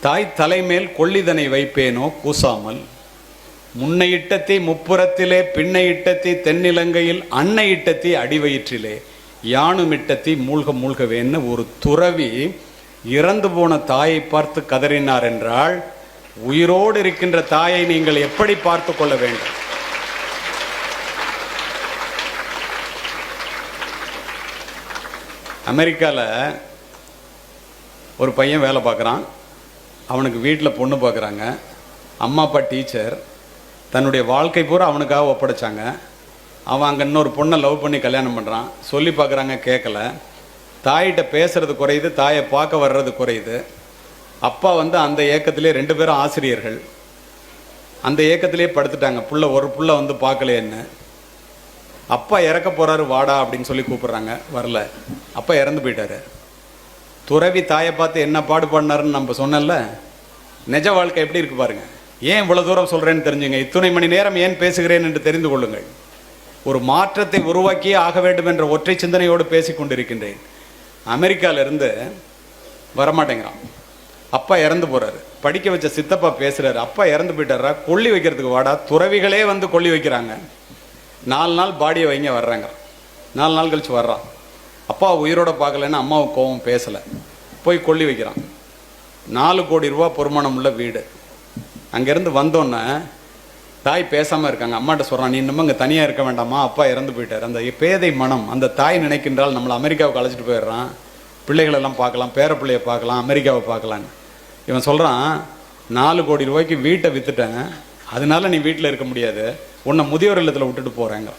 தாய் தலைமேல் கொள்ளிதனை வைப்பேனோ கூசாமல். முன்னை இட்டத்தை முப்புறத்திலே பின்னை இட்டத்தை தென்னிலங்கையில் அன்னை இட்டத்தை அடிவயிற்றிலே யானும் இட்டத்தை மூழ்க மூழ்கவேன்னு ஒரு துறவி இறந்து போன தாயை பார்த்து கதறினார் என்றால், உயிரோடு இருக்கின்ற தாயை நீங்கள் எப்படி பார்த்து கொள்ள வேண்டும்? அமெரிக்காவில் ஒரு பையன் வேலை பார்க்குறான். அவனுக்கு வீட்டில் பொண்ணு பார்க்குறாங்க. அம்மா அப்பா டீச்சர். தன்னுடைய வாழ்க்கை பூரா அவனுக்காக ஒப்படைச்சாங்க. அவன் அங்கே இன்னொரு பொண்ணை லவ் பண்ணி கல்யாணம் பண்ணுறான். சொல்லி பார்க்குறாங்க, கேட்கல. தாயிட்ட பேசுறது குறையுது, தாயை பார்க்க வர்றது குறையுது. அப்பா அந்த ஏக்கத்திலே 2 பேரும் ஆசிரியர்கள். அந்த ஏக்கத்திலே படுத்துட்டாங்க. ஒரு புள்ள பார்க்கலையேன்னு. அப்பா இறக்க போகிறாரு, வாடா அப்படின்னு சொல்லி கூப்பிட்றாங்க. வரல. அப்பா இறந்து போயிட்டாரு. துறவி தாயை பார்த்து என்ன பாடு பண்ணாருன்னு நம்ம சொன்னல. நிஜ வாழ்க்கை எப்படி இருக்கு பாருங்க. ஏன் இவ்வளவு தூரம் சொல்றேன்னு தெரிஞ்சுங்க. இத்துணை மணி நேரம் ஏன் பேசுகிறேன் என்று தெரிந்து கொள்ளுங்கள். ஒரு மாற்றத்தை உருவாக்கியே ஆக வேண்டும் என்ற ஒற்றை சிந்தனையோடு பேசிக் கொண்டிருக்கின்றேன். அமெரிக்காவிலிருந்து வரமாட்டேங்கிறான். அப்பா இறந்து போறாரு. படிக்க வச்ச சித்தப்பா பேசுறாரு. அப்பா இறந்து போயிட்டாரா, கொல்லி வைக்கிறதுக்கு வாடா. துறவிகளே கொல்லி வைக்கிறாங்க. 4 நாள் பாடியை வைங்க வர்றாங்க. 4 நாள் கழிச்சு வர்றான். அப்பா உயிரோட பார்க்கலன்னு அம்மாவுக்கு கோவம், பேசலை. போய் கொல்லி வைக்கிறான். 4 கோடி ரூபா பொறுமானம் உள்ள வீடு. அங்கேருந்து வந்தோன்னே தாய் பேசாமல் இருக்காங்க. அம்மாட்ட சொல்கிறான், நீ இன்னமும் இங்கே தனியாக இருக்க வேண்டாமா, அப்பா இறந்து போயிட்டார். அந்த பேதை மனம் அந்த தாய் நினைக்கின்றால் நம்மளை அமெரிக்காவுக்கு அழைச்சிட்டு போயிடுறான். பிள்ளைகளெல்லாம் பார்க்கலாம், பேர பிள்ளைய பார்க்கலாம், அமெரிக்காவை பார்க்கலான்னு. இவன் சொல்கிறான், 4 கோடி ரூபாய்க்கு வீட்டை விற்றுட்டேன், அதனால நீ வீட்டில் இருக்க முடியாது, உன்னை முதியோர் இல்லத்தில் விட்டுட்டு போகிறேங்க.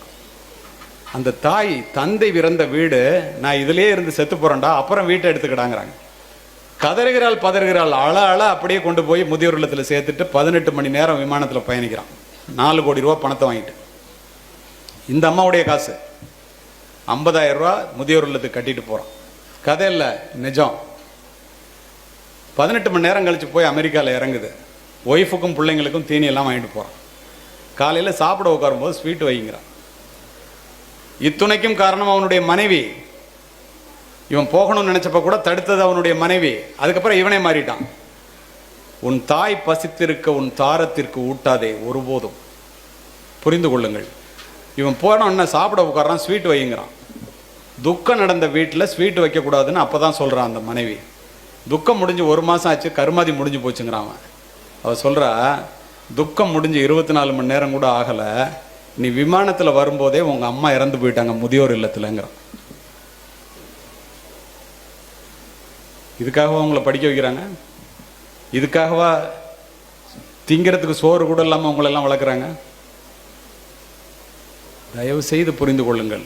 அந்த தாய் தந்தை இறந்த வீடு, நான் இதிலே இருந்து செத்து போகிறேன்டா, அப்புறம் வீட்டை எடுத்துக்கிடாங்கிறாங்க. கதறுகிறாள், பதறுகிறாள், அழ அப்படியே கொண்டு போய் முதியோர் இல்லத்தில் சேர்த்துட்டு 18 மணி நேரம் விமானத்தில் பயணிக்கிறான். 4 கோடி ரூபா பணத்தை வாங்கிட்டு. இந்த அம்மாவுடைய காசு 50,000 ரூபா முதியோர் இல்லத்துக்கு கட்டிட்டு போகிறான். கதை இல்லை, நிஜம். 18 மணி நேரம் கழிச்சு போய் அமெரிக்காவில் இறங்குது. ஒய்ஃபுக்கும் பிள்ளைங்களுக்கும் தீனி எல்லாம் வாங்கிட்டு போகிறான். காலையில் சாப்பிட உட்காரும்போது ஸ்வீட் வைங்கிறான். இத்துணைக்கும் காரணம் அவனுடைய மனைவி. இவன் போகணும்னு நினைச்சப்ப கூட தடுத்தது அவனுடைய மனைவி. அதுக்கப்புறம் இவனே மாறிட்டான். உன் தாய் பசித்திருக்க உன் தாரத்திற்கு ஊட்டாதே ஒருபோதும். புரிந்து கொள்ளுங்கள். இவன் போனோன்னா சாப்பிட உட்காரான், ஸ்வீட் வைங்கிறான். துக்கம் நடந்த வீட்டில் ஸ்வீட் வைக்கக்கூடாதுன்னு அப்போ தான் சொல்கிறான் அந்த மனைவி. துக்கம் முடிஞ்சு 1 மாதம் ஆச்சு, கருமாதி முடிஞ்சு போச்சுங்கிறான். அவன் சொல்கிறா, துக்கம் முடிஞ்சு 24 மணி நேரம் கூட ஆகலை, நீ விமானத்தில் வரும்போதே உங்கள் அம்மா இறந்து போயிட்டாங்க முதியோர் இல்லத்துலங்கிறான். இதுக்காகவா உங்களை படிக்க வைக்கிறாங்க? இதுக்காகவா திங்கிறதுக்கு சோறு கூட இல்லாமல் உங்களெல்லாம் வளர்க்குறாங்க? தயவு செய்து புரிந்து கொள்ளுங்கள்.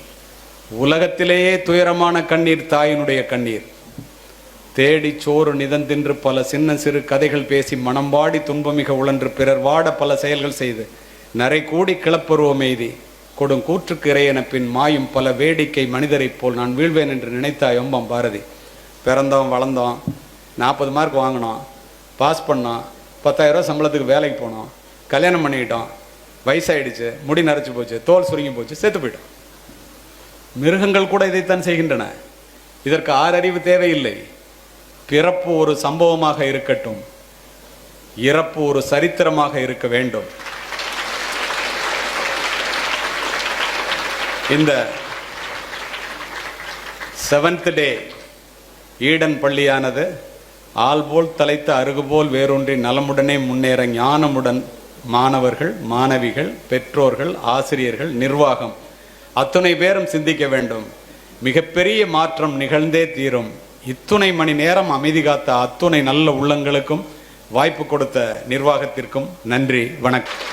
உலகத்திலேயே துயரமான கண்ணீர் தாயினுடைய கண்ணீர். தேடி சோறு நிதந்தின்று பல சின்ன சிறு கதைகள் பேசி மனம்பாடி துன்பமிக உழன்று பிறர் வாட பல செயல்கள் செய்து நரை கூடி கிளப்பருவம் எய்தி கொடும் கூற்றுக்கு இறையென பின் மாயும் பல வேடிக்கை மனிதரைப் போல் நான் வீழ்வேன் என்று நினைத்தாயொம்பம் பாரதி. பிறந்தோம், வளர்ந்தோம், 40 மார்க் வாங்கினோம், பாஸ் பண்ணோம், 10,000 ரூபா சம்பளத்துக்கு வேலைக்கு போனோம், கல்யாணம் பண்ணிக்கிட்டோம், வயசாயிடுச்சு, முடி நரைச்சி போச்சு, தோல் சுருங்கி போச்சு, செத்து போயிட்டோம். மிருகங்கள் கூட இதைத்தான் செய்கின்றன. இதற்கு 6 அறிவு தேவையில்லை. பிறப்பு ஒரு சம்பவமாக இருக்கட்டும், இறப்பு ஒரு சரித்திரமாக இருக்க வேண்டும். இந்த 7th டே ஈடன் பள்ளியானது ஆள்போல் தலைத்த அருகுபோல் வேரூன்றி நலமுடனே முன்னேற ஞானமுடன் மாணவர்கள், மாணவிகள், பெற்றோர்கள், ஆசிரியர்கள், நிர்வாகம் அத்துணை பேரும் சிந்திக்க வேண்டும். மிகப்பெரிய மாற்றம் நிகழ்ந்தே தீரும். இத்துணை மணி நேரம் அமைதி காத்த அத்துணை நல்ல உள்ளங்களுக்கும் வாய்ப்பு கொடுத்த நிர்வாகத்திற்கும் நன்றி. வணக்கம்.